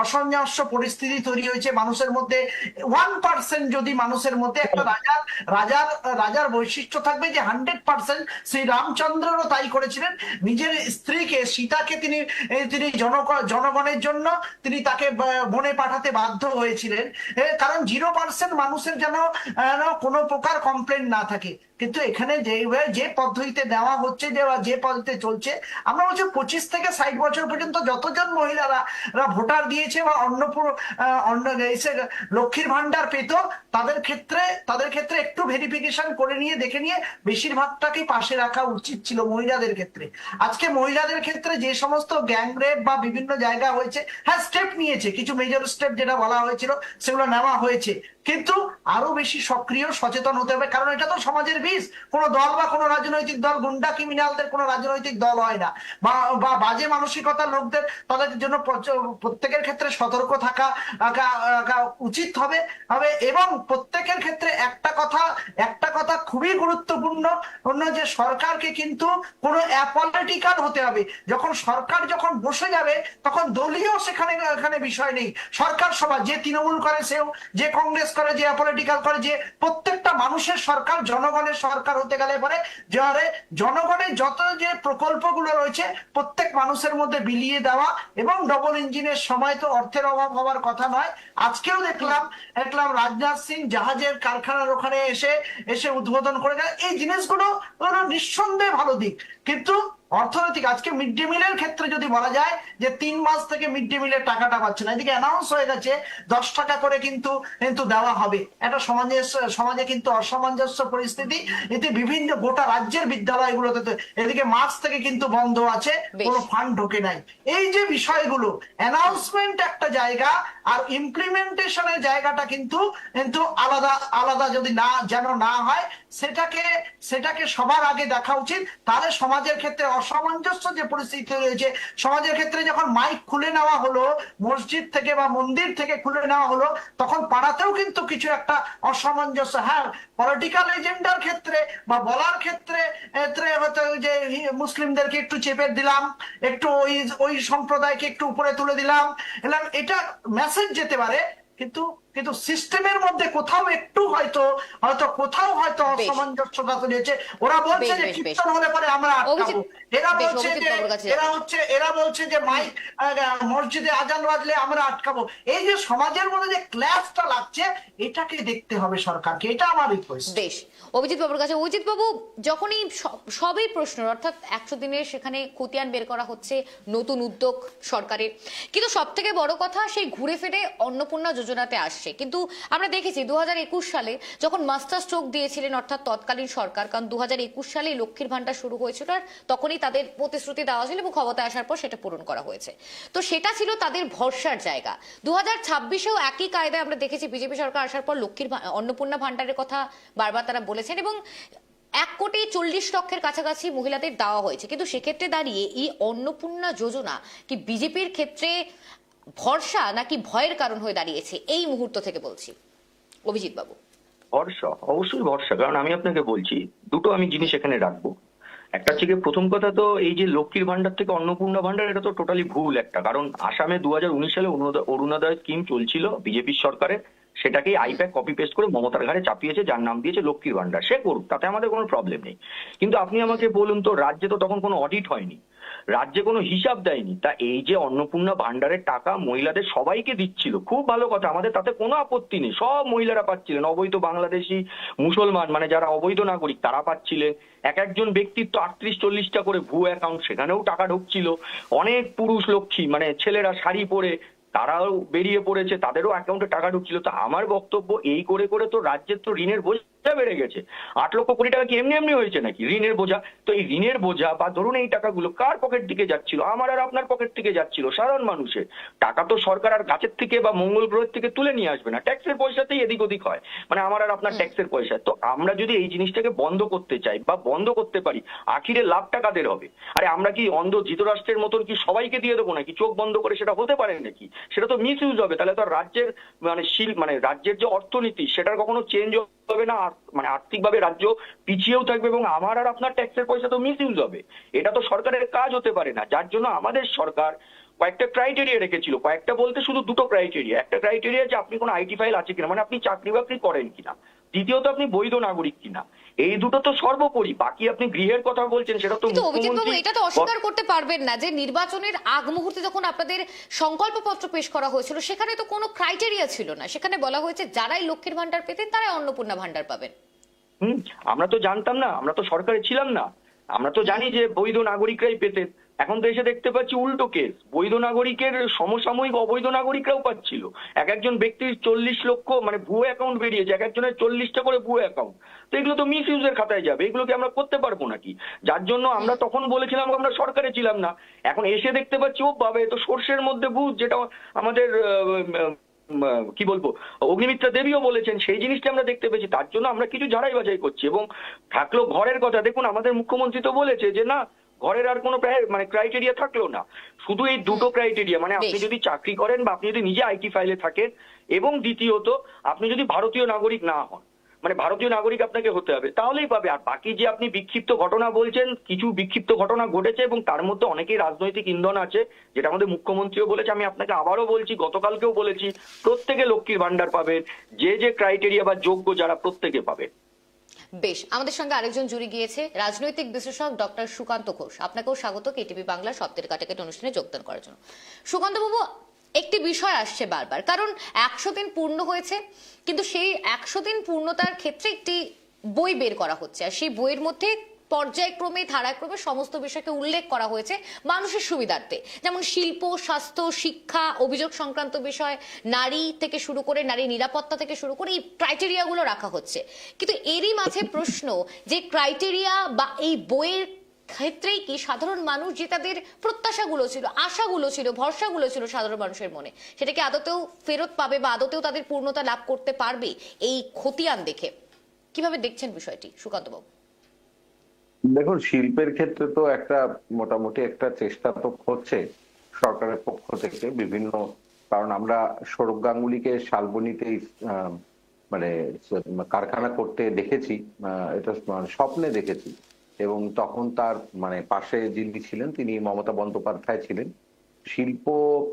অসঞ্জস্য পরিস্থিতি তৈরি হয়েছে মানুষের মধ্যে। 1% যদি মানুষের মধ্যে একটা রাজার বৈশিষ্ট্য থাকবে যে 100%, শ্রী রামচন্দ্রও তাই করেছিলেন। নিজের স্ত্রীকে সীতাকে তিনি জনগণের জন্য তিনি তাকে বনে পাঠাতে বাধ্য হয়েছিলেন, কারণ 0% মানুষের যেন কোনো প্রকার কমপ্লেন না থাকে। কিন্তু এখানে যে পদ্ধতিতে নেওয়া হচ্ছে, যে পদ্ধতিতে চলছে, আমরা বলছি 25 থেকে 60 বছর পর্যন্ত যতজন মহিলারা ভোটার দিয়েছে বা লক্ষ্মীর ভান্ডার পেত, তাদের ক্ষেত্রে একটু ভেরিফিকেশন করে নিয়ে দেখে নিয়ে বেশিরভাগটাকে পাশে রাখা উচিত ছিল মহিলাদের ক্ষেত্রে। আজকে মহিলাদের ক্ষেত্রে যে সমস্ত গ্যাংরেপ বা বিভিন্ন জায়গা হয়েছে, হ্যাঁ স্টেপ নিয়েছে, কিছু মেজর স্টেপ যেটা বলা হয়েছিল সেগুলো নেওয়া হয়েছে, কিন্তু আরো বেশি সক্রিয় সচেতন হতে হবে। কারণ এটা তো সমাজের বীজ। কোনো দল বা কোনো রাজনৈতিক দল, গুন্ডা ক্রিমিনালদের কোনো রাজনৈতিক দল হয় না, বা বাজে মানসিকতার লোকদের, তাদের জন্য প্রত্যেকের ক্ষেত্রে সতর্ক থাকা উচিত হবে। এবং প্রত্যেকের ক্ষেত্রে একটা কথা খুবই গুরুত্বপূর্ণ, যে সরকারকে কিন্তু কোনো অ্যাপলিটিক্যাল হতে হবে। সরকার যখন বসে যাবে তখন দলীয় সেখানে বিষয় নেই। সরকার সভা যে তৃণমূল করে সেও, যে কংগ্রেস করে, যে অ্যাপলিটিক্যাল করে, যে প্রত্যেকটা মানুষের সরকার, জনগণের সরকার হতে গেলে পরে জনগণের যত যে প্রকল্পগুলো রয়েছে প্রত্যেক মানুষের মধ্যে বিলিয়ে দেওয়া, এবং ডবল ইঞ্জিনের সময় তো অর্থের অভাব হওয়ার কথা নয়। আজকেও দেখলাম রাজনাথ সিং জাহাজের কারখানার ওখানে এসে উদ্বোধন করে গেল। এই জিনিসগুলো নিঃসন্দেহে ভালো দিক, কিন্তু অর্থনৈতিক আজকে মিড ডে মিলের ক্ষেত্রে যদি বলা যায় যে 3 মাস থেকে মিড ডে মিলের টাকাটা পাচ্ছে না, এদিকে অ্যানাউন্স হয়ে গেছে 10 টাকা করে কিন্তু দেওয়া হবে। একটা সমাজে কিন্তু অসামঞ্জস্য পরিস্থিতি, এতে বিভিন্ন গোটা রাজ্যের বিদ্যালয়গুলোতে এদিকে মার্চ থেকে কিন্তু বন্ধ আছে, কোনো ফান্ড ঢোকে নাই। এই যে বিষয়গুলো, অ্যানাউন্সমেন্ট একটা জায়গা আর ইমপ্লিমেন্টেশনের জায়গাটা কিন্তু আলাদা যদি না হয়, সেটাকে সবার আগে দেখা উচিত। তাহলে সমাজের ক্ষেত্রে অসামঞ্জস্য যে পরিস্থিতি রয়েছে, সমাজের ক্ষেত্রে যখন মাইক খুলে নেওয়া হলো মসজিদ থেকে বা মন্দির থেকে খুলে নেওয়া হলো, তখন পাড়াতেও কিন্তু কিছু একটা অসামঞ্জস্য, হ্যাঁ পলিটিক্যাল এজেন্ডার ক্ষেত্রে বা বলার ক্ষেত্রে হয়তো যে মুসলিমদেরকে একটু চেপে দিলাম, একটু ওই সম্প্রদায়কে একটু উপরে তুলে দিলাম, এটা মেসেজ যেতে পারে, কিন্তু সিস্টেমের মধ্যে কোথাও একটু হয়তো অসামঞ্জস্যতা তৈরি হয়েছে। ওরা বলছে যে কীর্তন হলে পরে আমরা আটকাবো, এরা বলছে যে মাইক মসজিদে আজান বাজলে আমরা আটকাবো। এই যে সমাজের মধ্যে যে ক্ল্যাশটা লাগছে, এটাকে দেখতে হবে সরকারকে, এটা আমার রিকোয়েস্ট।
বেশ, অভিজিৎ বাবুর কাছে। অভিজিৎ বাবু, যখনই সবই প্রশ্ন, অর্থাৎ 100 দিনের সেখানে খতিয়ান বের করা হচ্ছে, নতুন উদ্যোগ সরকারের, কিন্তু সব থেকে বড় কথা সেই ঘুরে ফিরে অন্নপূর্ণা যোজনাতে আসছে। কিন্তু আমরা দেখেছি 2021 সালে যখন মাস্টার স্ট্রোক দিয়েছিলেন অর্থাৎ তৎকালীন সরকার, কারণ 2021 সালে লক্ষ্মীর ভান্ডার শুরু হয়েছিল, আর তখনই তাদের প্রতিশ্রুতি দেওয়া ছিল এবং ক্ষমতায় আসার পর সেটা পূরণ করা হয়েছে। তো সেটা ছিল তাদের ভরসার জায়গা। 2026-এও একই কায়দায় আমরা দেখেছি বিজেপি সরকার আসার পর লক্ষ্মীর অন্নপূর্ণা ভান্ডারের কথা বারবার তারা বলেছেন, এবং 1,40,00,000 কাছাকাছি মহিলাদের দেওয়া হয়েছে। কিন্তু সেক্ষেত্রে দাঁড়িয়ে এই অন্নপূর্ণা যোজনা কি বিজেপির ক্ষেত্রে ভরসা নাকি ভয়ের কারণ হয়ে দাঁড়িয়েছে এই মুহূর্ত থেকে বলছি? অভিজিৎ বাবু।
ভরসা, অবশ্যই ভরসা। কারণ আমি আপনাকে বলছি দুটো আমি জিনিস এখানে রাখবো। একটা হচ্ছে প্রথম কথা, তো এই যে লক্ষ্মীর ভান্ডার থেকে অন্নপূর্ণা ভান্ডার, এটা তো টোটালি ভুল একটা। কারণ আসামে 2019 সালে অরুণোদয় স্কিম চলছিল বিজেপির সরকারের, সেটাকেই আইপ্যাক কপি পেস্ট করে মমতার ঘাড়ে চাপিয়েছে, যার নাম দিয়েছে লক্ষ্মীর ভান্ডার। সে করুক, তাতে আমাদের কোনো প্রবলেম নেই। কিন্তু আপনি আমাকে বলুন তো, রাজ্যে তো তখন কোনো অডিট হয়নি, রাজ্যে কোনো হিসাব দেয়নি, তা এই যে অন্নপূর্ণা ভান্ডারের টাকা মহিলাদের সবাইকে দিচ্ছিল, খুব ভালো কথা, আমাদের তাতে কোনো আপত্তি নেই, সব মহিলারা পাচ্ছিলেন। অবৈধ বাংলাদেশি মুসলমান মানে যারা অবৈধ নাগরিক তারা পাচ্ছিলেন। একজন ব্যক্তির তো 38-40টা করে ভুয়ো অ্যাকাউন্ট, সেখানেও টাকা ঢুকছিল। অনেক পুরুষ লক্ষ্মী মানে ছেলেরা শাড়ি পরে তারাও বেরিয়ে পড়েছে, তাদেরও অ্যাকাউন্টে টাকা ঢুকছিল। তা আমার বক্তব্য, এই করে করে তো রাজ্যের তো ঋণের বোঝা বেড়ে গেছে। 8 লক্ষ কোটি টাকা কি এমনি এমনি হয়েছে নাকি? ঋণের বোঝা। তো এই ঋণের বোঝা বা ধরুন এই টাকাগুলো কার পকেট থেকে যাচ্ছিল? আমার আর আপনার পকেট থেকে যাচ্ছিল, সাধারণ মানুষের টাকা। তো সরকার আর গাছের থেকে বা মঙ্গল গ্রহের থেকে তুলে নিয়ে আসবে না, ট্যাক্সের পয়সাতেই এদিক ওদিক হয়, মানে আমার আর আপনার ট্যাক্সের পয়সা। তো আমরা যদি এই জিনিসটাকে বন্ধ করতে চাই বা বন্ধ করতে পারি, আখিরে লাভটা কাদের হবে? আরে আমরা কি অন্ধ ধৃতরাষ্ট্রের মতন কি সবাইকে দিয়ে দেবো নাকি? চোখ বন্ধ করে সেটা হতে পারে নাকি? সেটা তো মিস ইউজ হবে। তাহলে তো আর রাজ্যের মানে রাজ্যের যে অর্থনীতি সেটার কখনো চেঞ্জ হবে না, মানে আর্থিকভাবে রাজ্য পিছিয়েও থাকবে এবং আমার আর আপনার ট্যাক্সের পয়সা তো মিস ইউজ হবে। এটা তো সরকারের কাজ হতে পারে না। যার জন্য আমাদের সরকার কয়েকটা ক্রাইটেরিয়া রেখেছিল, কয়েকটা বলতে শুধু দুটো ক্রাইটেরিয়া। একটা ক্রাইটেরিয়া যে আপনি কোনো আইটি ফাইল আছে কিনা, মানে আপনি চাকরি বাকরি করেন কিনা। দ্বিতীয়ত আপনি বৈধ নাগরিক কিনা। এই দুটো তো সর্বোপরি। বাকি আপনি গৃহের কথা বলছেন, সেটা তো
কিন্তু অভিজিৎ বাবু
মুখ্যমন্ত্রী
এটা তো অস্বীকার করতে পারবেন না যে নির্বাচনের আগ মুহূর্তে যখন আপনাদের সংকল্পপত্র পেশ করা হয়েছিল সেখানে তো কোনো ক্রাইটেরিয়া ছিল না। সেখানে বলা হয়েছে যারাই লক্ষ্মীর ভান্ডার পেতেন তারাই অন্নপূর্ণা ভান্ডার পাবেন।
আমরা তো জানতাম না, আমরা তো সরকারে ছিলাম না। আমরা তো জানি যে বৈধ নাগরিকরাই পেতেন। এখন তো এসে দেখতে পাচ্ছি উল্টো কেস, বৈধ নাগরিকের সমসাময়িক অবৈধ নাগরিকরাও পাচ্ছিল। একজন ব্যক্তির 40 লক্ষ মানে ভুয়ো অ্যাকাউন্ট বেরিয়েছে, এক একজনের 40টা করে ভুয়ো অ্যাকাউন্ট। তো এগুলো তো মিস ইউজের খাতায় যাবে, এগুলোকে আমরা করতে পারবো নাকি? যার জন্য আমরা তখন বলেছিলাম আমরা সরকারে ছিলাম না। এখন এসে দেখতে পাচ্ছি ও বাবা, এ তো সর্ষের মধ্যে ভূত, যেটা আমাদের কি বলবো অগ্নিমিত্রা দেবীও বলেছেন, সেই জিনিসটা আমরা দেখতে পেয়েছি। তার জন্য আমরা কিছু ঝাড়াই বাছাই করছি। এবং থাকলো ঘরের কথা, দেখুন আমাদের মুখ্যমন্ত্রী তো বলেছে যে না, ঘরের আর কোনো মানে ক্রাইটেরিয়া থাকলো না, শুধু এই দুটো ক্রাইটেরিয়া। মানে আপনি
বেশ।
যদি চাকরি করেন বা আপনি যদি নিজে আইটি ফাইলে থাকেন, এবং দ্বিতীয়ত আপনি যদি ভারতীয় নাগরিক না হন, মানে ভারতীয় নাগরিক আপনাকে হতে হবে, তাহলেই পাবে। আর বাকি যে আপনি বিক্ষিপ্ত ঘটনা বলছেন, কিছু বিক্ষিপ্ত ঘটনা ঘটেছে এবং তার মধ্যে অনেকেই রাজনৈতিক ইন্ধন আছে, যেটা আমাদের মুখ্যমন্ত্রীও বলেছে। আমি আপনাকে আবারও বলছি, গতকালকেও বলেছি, প্রত্যেকে লক্ষ্মীর ভান্ডার পাবেন, যে ক্রাইটেরিয়া বা যোগ্য যারা, প্রত্যেকে পাবেন।
বেশ, আমাদের সঙ্গে আরেকজন জুড়ে গিয়েছে রাজনৈতিক বিশ্লেষক ডক্টর সুকান্ত ঘোষ। আপনাকেও স্বাগত কেটিভি বাংলা সপ্তাহের কাটাকাটি অনুষ্ঠানে যোগদান করার জন্য। সুকান্ত বাবু, একটি বিষয় আসছে বারবার, কারণ 100 দিন পূর্ণ হয়েছে, কিন্তু সেই 100 দিন পূর্ণতার ক্ষেত্রে একটি বই বের করা হচ্ছে, আর সেই বইয়ের মধ্যে পর্যায়ক্রমে ধারাক্রমে সমস্ত বিষয়কে উল্লেখ করা হয়েছে মানুষের সুবিধার্থে, যেমন শিল্প, স্বাস্থ্য, শিক্ষা, অভিযোগ সংক্রান্ত বিষয়, নারী থেকে শুরু করে নারী নিরাপত্তা থেকে শুরু করে এই ক্রাইটেরিয়াগুলো রাখা হচ্ছে। কিন্তু এরই মাঝে প্রশ্ন, যে ক্রাইটেরিয়া বা এই বইয়ের ক্ষেত্রেই কি সাধারণ মানুষ যে তাদের প্রত্যাশাগুলো ছিল, আশাগুলো ছিল, ভরসাগুলো ছিল সাধারণ মানুষের মনে, সেটা কি আদতেও ফেরত পাবে বা আদতেও তাদের পূর্ণতা লাভ করতে পারবে এই খতিয়ান দেখে? কিভাবে দেখছেন বিষয়টি সুকান্ত বাবু?
দেখুন, শিল্পের ক্ষেত্রে তো একটা মোটামুটি একটা চেষ্টা তো হচ্ছে সরকারের পক্ষ থেকে বিভিন্ন, কারণ আমরা সৌরভ গাঙ্গুলিকে শালবনীতে মানে কারখানা করতে দেখেছি, এটা স্বপ্নে দেখেছি। এবং তখন তার মানে পাশে যিনি ছিলেন তিনি মমতা বন্দ্যোপাধ্যায় ছিলেন। শিল্প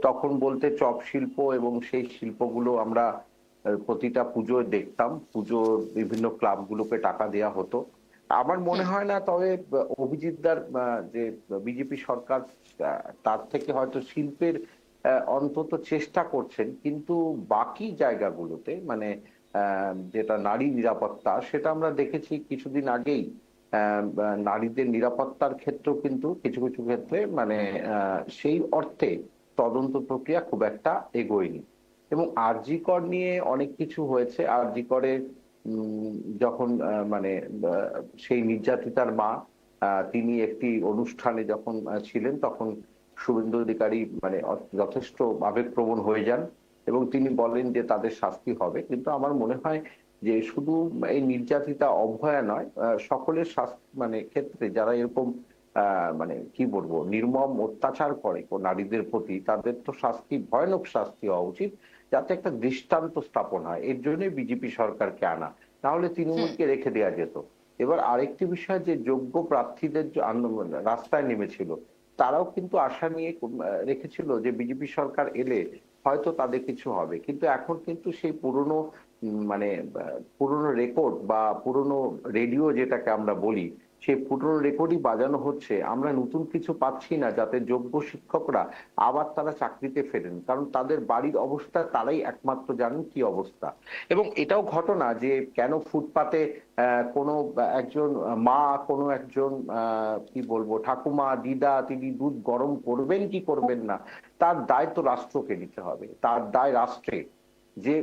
তখন বলতে চপ শিল্প, এবং সেই শিল্পগুলো আমরা প্রতিটা পুজোয় দেখতাম, পুজোর বিভিন্ন ক্লাবগুলোকে টাকা দেয়া হতো। আমার মনে হয় না, তবে অভিজিৎদার যে বিজেপি সরকার তার থেকে হয়তো শিল্পের অন্তত চেষ্টা করছেন, কিন্তু বাকি জায়গাগুলোতে মানে যেটা নারী নিরাপত্তা, সেটা আমরা দেখেছি কিছুদিন আগেই নারীদের নিরাপত্তার ক্ষেত্রেও কিন্তু কিছু কিছু ক্ষেত্রে মানে সেই অর্থে তদন্ত প্রক্রিয়া খুব একটা এগোয়নি। এবং আরজি কর নিয়ে অনেক কিছু হয়েছে। আরজি করে যখন মানে সেই নির্যাতিতার মা তিনি একটি অনুষ্ঠানে যখন ছিলেন, তখন শুভেন্দু অধিকারী মানে যথেষ্ট আবেগপ্রবণ হয়ে যান এবং তিনি বলেন যে তাদের শাস্তি হবে। কিন্তু আমার মনে হয় যে শুধু এই নির্যাতিতা অভয়া নয়, সকলের শাস্তি মানে ক্ষেত্রে যারা এরকম মানে কি বলবো নির্মম অত্যাচার করে নারীদের প্রতি, তাদের তো শাস্তি, ভয়ানক শাস্তি হওয়া উচিত, যাতে একটা দৃষ্টান্ত স্থাপন হয়। এর জন্যই বিজেপি সরকারকে আনা, নাহলে তৃণমূলকে রেখে দেওয়া যেত। এবার আরেকটি বিষয়, যে যোগ্য প্রার্থীদের রাস্তায় নেমেছিল, তারাও কিন্তু আশা নিয়ে রেখেছিল যে বিজেপি সরকার এলে হয়তো তাদের কিছু হবে। কিন্তু এখন কিন্তু সেই পুরনো মানে পুরনো রেকর্ড বা পুরনো রেডিও যেটাকে আমরা বলি, সেই পুরনো রেকর্ডই বাজানো হচ্ছে। আমরা নতুন কিছু পাচ্ছি না যাতে যোগ্য শিক্ষকরা আবার তারা চাকরিতে ফেরেন, কারণ তাদের বাড়ির অবস্থা তারাই একমাত্র জানেন কি অবস্থা। এবং এটাও ঘটনা যে কেন ফুটপাতে কোনো একজন মা, কোনো একজন কি বলবো ঠাকুমা, দিদা, তিনি দুধ গরম করবেন কি করবেন না, তার দায় তো রাষ্ট্রকে নিতে হবে, তার দায় রাষ্ট্রে। যে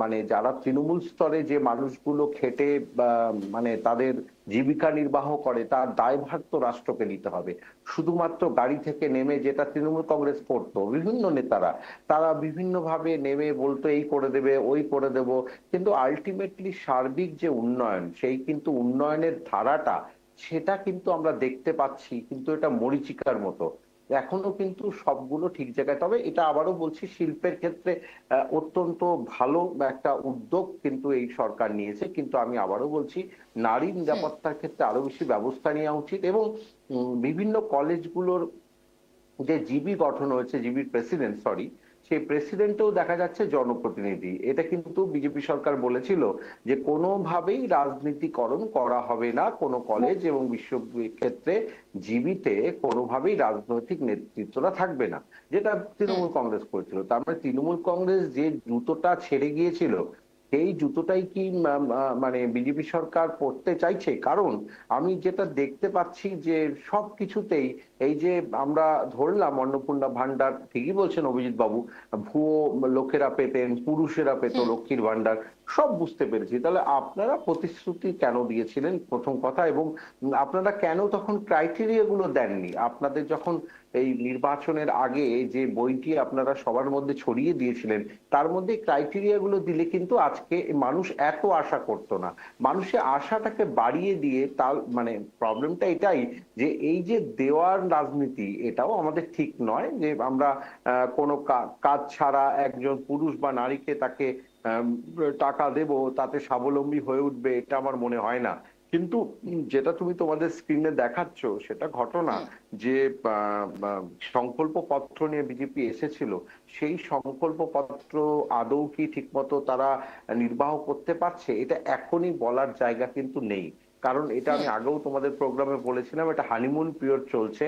মানে যারা তৃণমূল স্তরে যে মানুষগুলো খেটে মানে তাদের জীবিকা নির্বাহ করে, তার দায়ভার তো রাষ্ট্রকে নিতে হবে। শুধুমাত্র গাড়ি থেকে নেমে, যেটা তৃণমূল কংগ্রেস করতো, বিভিন্ন নেতারা তারা বিভিন্ন ভাবে নেমে বলতো এই করে দেবে, ওই করে দেব, কিন্তু আলটিমেটলি সার্বিক যে উন্নয়ন, সেই কিন্তু উন্নয়নের ধারাটা সেটা কিন্তু আমরা দেখতে পাচ্ছি, কিন্তু এটা মরীচিকার মতো। এখনো কিন্তু সবগুলো ঠিক জায়গায়। তবে এটা আবারও বলছি, শিল্পের ক্ষেত্রে অত্যন্ত ভালো একটা উদ্যোগ কিন্তু এই সরকার নিয়েছে, কিন্তু আমি আবারও বলছি নারী নিরাপত্তার ক্ষেত্রে আরো বেশি ব্যবস্থা নেওয়া উচিত। এবং বিভিন্ন কলেজগুলোর যে জিবি গঠন হয়েছে, জিবির প্রেসিডেন্ট, সরি, সেই প্রেসিডেন্টও দেখা যাচ্ছে জনপ্রতিনিধি। এটা কিন্তু বিজেপি সরকার বলেছিল যে কোনোভাবেই রাজনীতিকরণ করা হবে না কোনো কলেজ এবং বিশ্বক্ষেত্রে, জিবিতে কোনোভাবেই রাজনৈতিক নেতৃত্বরা থাকবে না, যেটা তৃণমূল কংগ্রেস করেছিল। তার মানে তৃণমূল কংগ্রেস যে জুতোটা ছেড়ে গিয়েছিল, সেই জুতোটাই কি মানে বিজেপি সরকার পড়তে চাইছে? কারণ আমি যেটা দেখতে পাচ্ছি যে সবকিছুতেই এই যে আমরা ধরলাম অন্নপূর্ণা ভান্ডার, ঠিকই বলছেন অভিজিৎ বাবু, ভুয়ো লোকেরা পেতেন, পুরুষেরা পেত লক্ষ্মীর ভান্ডার, সব বুঝতে পেরেছি। তাহলে আপনারা প্রতিশ্রুতি কেন দিয়েছিলেন, প্রথম কথা, এবং আপনারা কেন তখন ক্রাইটেরিয়া গুলো দেননি? আপনাদের যখন এই নির্বাচনের আগে যে বইটি আপনারা সবার মধ্যে ছড়িয়ে দিয়েছিলেন, তার মধ্যে ক্রাইটেরিয়া গুলো দিলে কিন্তু আজকে মানুষ এত আশা করতো না। মানুষের আশাটাকে বাড়িয়ে দিয়ে, তার মানে প্রবলেমটা এটাই যে এই যে দেওয়ার রাজনীতি, এটাও আমাদের ঠিক নয় যে আমরা কোনো কাজ ছাড়া একজন পুরুষ বা নারীকে তাকে টাকা দেব, তাতে স্বাবলম্বী হয়ে উঠবে, এটা আমার মনে হয় না। কিন্তু যেটা তুমি তোমাদের স্ক্রিনে দেখাচ্ছ সেটা ঘটনা যে সংকল্প পত্র নিয়ে বিজেপি এসেছিল, সেই সংকল্প পত্র আদৌ কি ঠিকমতো তারা নির্বাহ করতে পারছে, এটা এখনই বলার জায়গা কিন্তু নেই। কারণ এটা আমি আগেও তোমাদের প্রোগ্রামে বলেছিলাম, এটা হানিমুন পিরিয়ড চলছে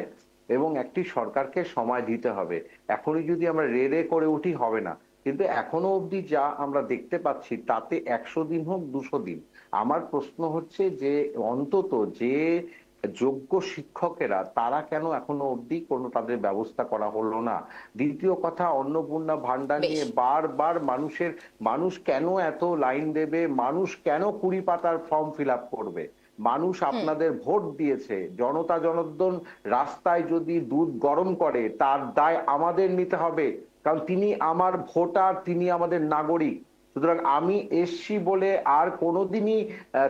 এবং একটি সরকারকে সময় দিতে হবে। এখনই যদি আমরা রে করে উঠি হবে না। কিন্তু এখনো অবধি যা আমরা দেখতে পাচ্ছি তাতে 100 দিন হোক 200 দিন, আমার প্রশ্ন হচ্ছে যে অন্তত যে যোগ্য শিক্ষকেরা, তারা কেন এখনো অবধি কোনো তাদের ব্যবস্থা করা হলো না? দ্বিতীয় কথা, অন্নপূর্ণা ভান্ডার নিয়ে বারবার মানুষ কেন এত লাইন দেবে, মানুষ কেন 20 পাতার ফর্ম ফিল আপ করবে? মানুষ আপনাদের ভোট দিয়েছে, জনতা জনার্দন রাস্তায় যদি দুধ গরম করে তার দায় আমাদের নিতে হবে, কারণ তিনি আমার ভোটার, তিনি আমাদের নাগরিক। সুতরাং আমি এসছি বলে আর কোনোদিনই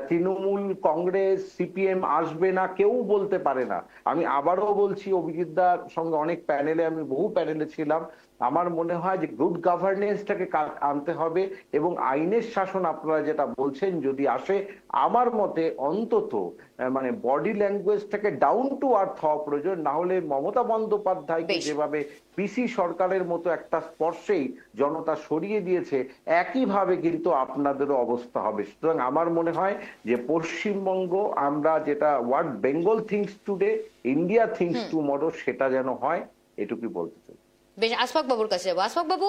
তৃণমূল কংগ্রেস সিপিএম আসবে না, কেউ বলতে পারে না। আমি আবারও বলছি, অভিজিৎদার সঙ্গে অনেক প্যানেলে, আমি বহু প্যানেলে ছিলাম, আমার মনে হয় যে গুড গভর্নেন্সটাকে আনতে হবে এবং আইনের শাসন আপনারা যেটা বলছেন যদি আসে, আমার মতে অন্তত মানে বডি ল্যাঙ্গুয়েজটাকে ডাউন টু আর্থ হওয়া প্রয়োজন। না হলে মমতা বন্দ্যোপাধ্যায়কে যেভাবে পিসি সরকারের মতো একটা স্পর্শেই জনতা সরিয়ে দিয়েছে, একইভাবে কিন্তু আপনাদেরও অবস্থা হবে। সুতরাং আমার মনে হয় যে পশ্চিমবঙ্গ, আমরা যেটা what Bengal thinks today, India thinks tomorrow, সেটা যেন হয়, এটুকুই বলতে চাই।
বেশ, আশফাক বাবুর কাছে যাবো। আশফাক বাবু,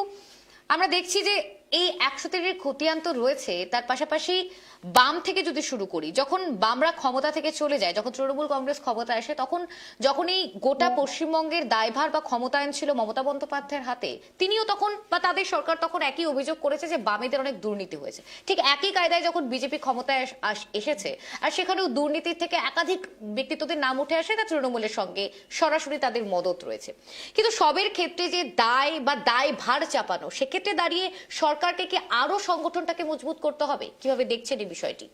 আমরা দেখছি যে এই 100 খতিয়ান তো রয়েছে, তার পাশাপাশি বাম থেকে যদি শুরু করি, যখন বামরা ক্ষমতা থেকে চলে যায়, যখন তৃণমূল কংগ্রেস ক্ষমতা আসে, তখন যখন এই গোটা পশ্চিমবঙ্গের দায়ভার বা ক্ষমতায়ন ছিল মমতা বন্দ্যোপাধ্যায়ের হাতে, তিনিও তখন বা তাদের সরকার তখন একই অভিযোগ করেছে যে বামেদের অনেক দুর্নীতি হয়েছে। ঠিক একই কায়দায় যখন বিজেপি ক্ষমতায় এসেছে, আর সেখানেও দুর্নীতির থেকে একাধিক ব্যক্তিত্বদের নাম উঠে আসে, তা তৃণমূলের সঙ্গে সরাসরি তাদের মদত রয়েছে। কিন্তু সবের ক্ষেত্রে যে দায় বা দায়ভার চাপানো, সেক্ষেত্রে দাঁড়িয়ে সরকারকে কি আরো সংগঠনটাকে মজবুত করতে হবে? কিভাবে দেখছেন এই বিষয়টি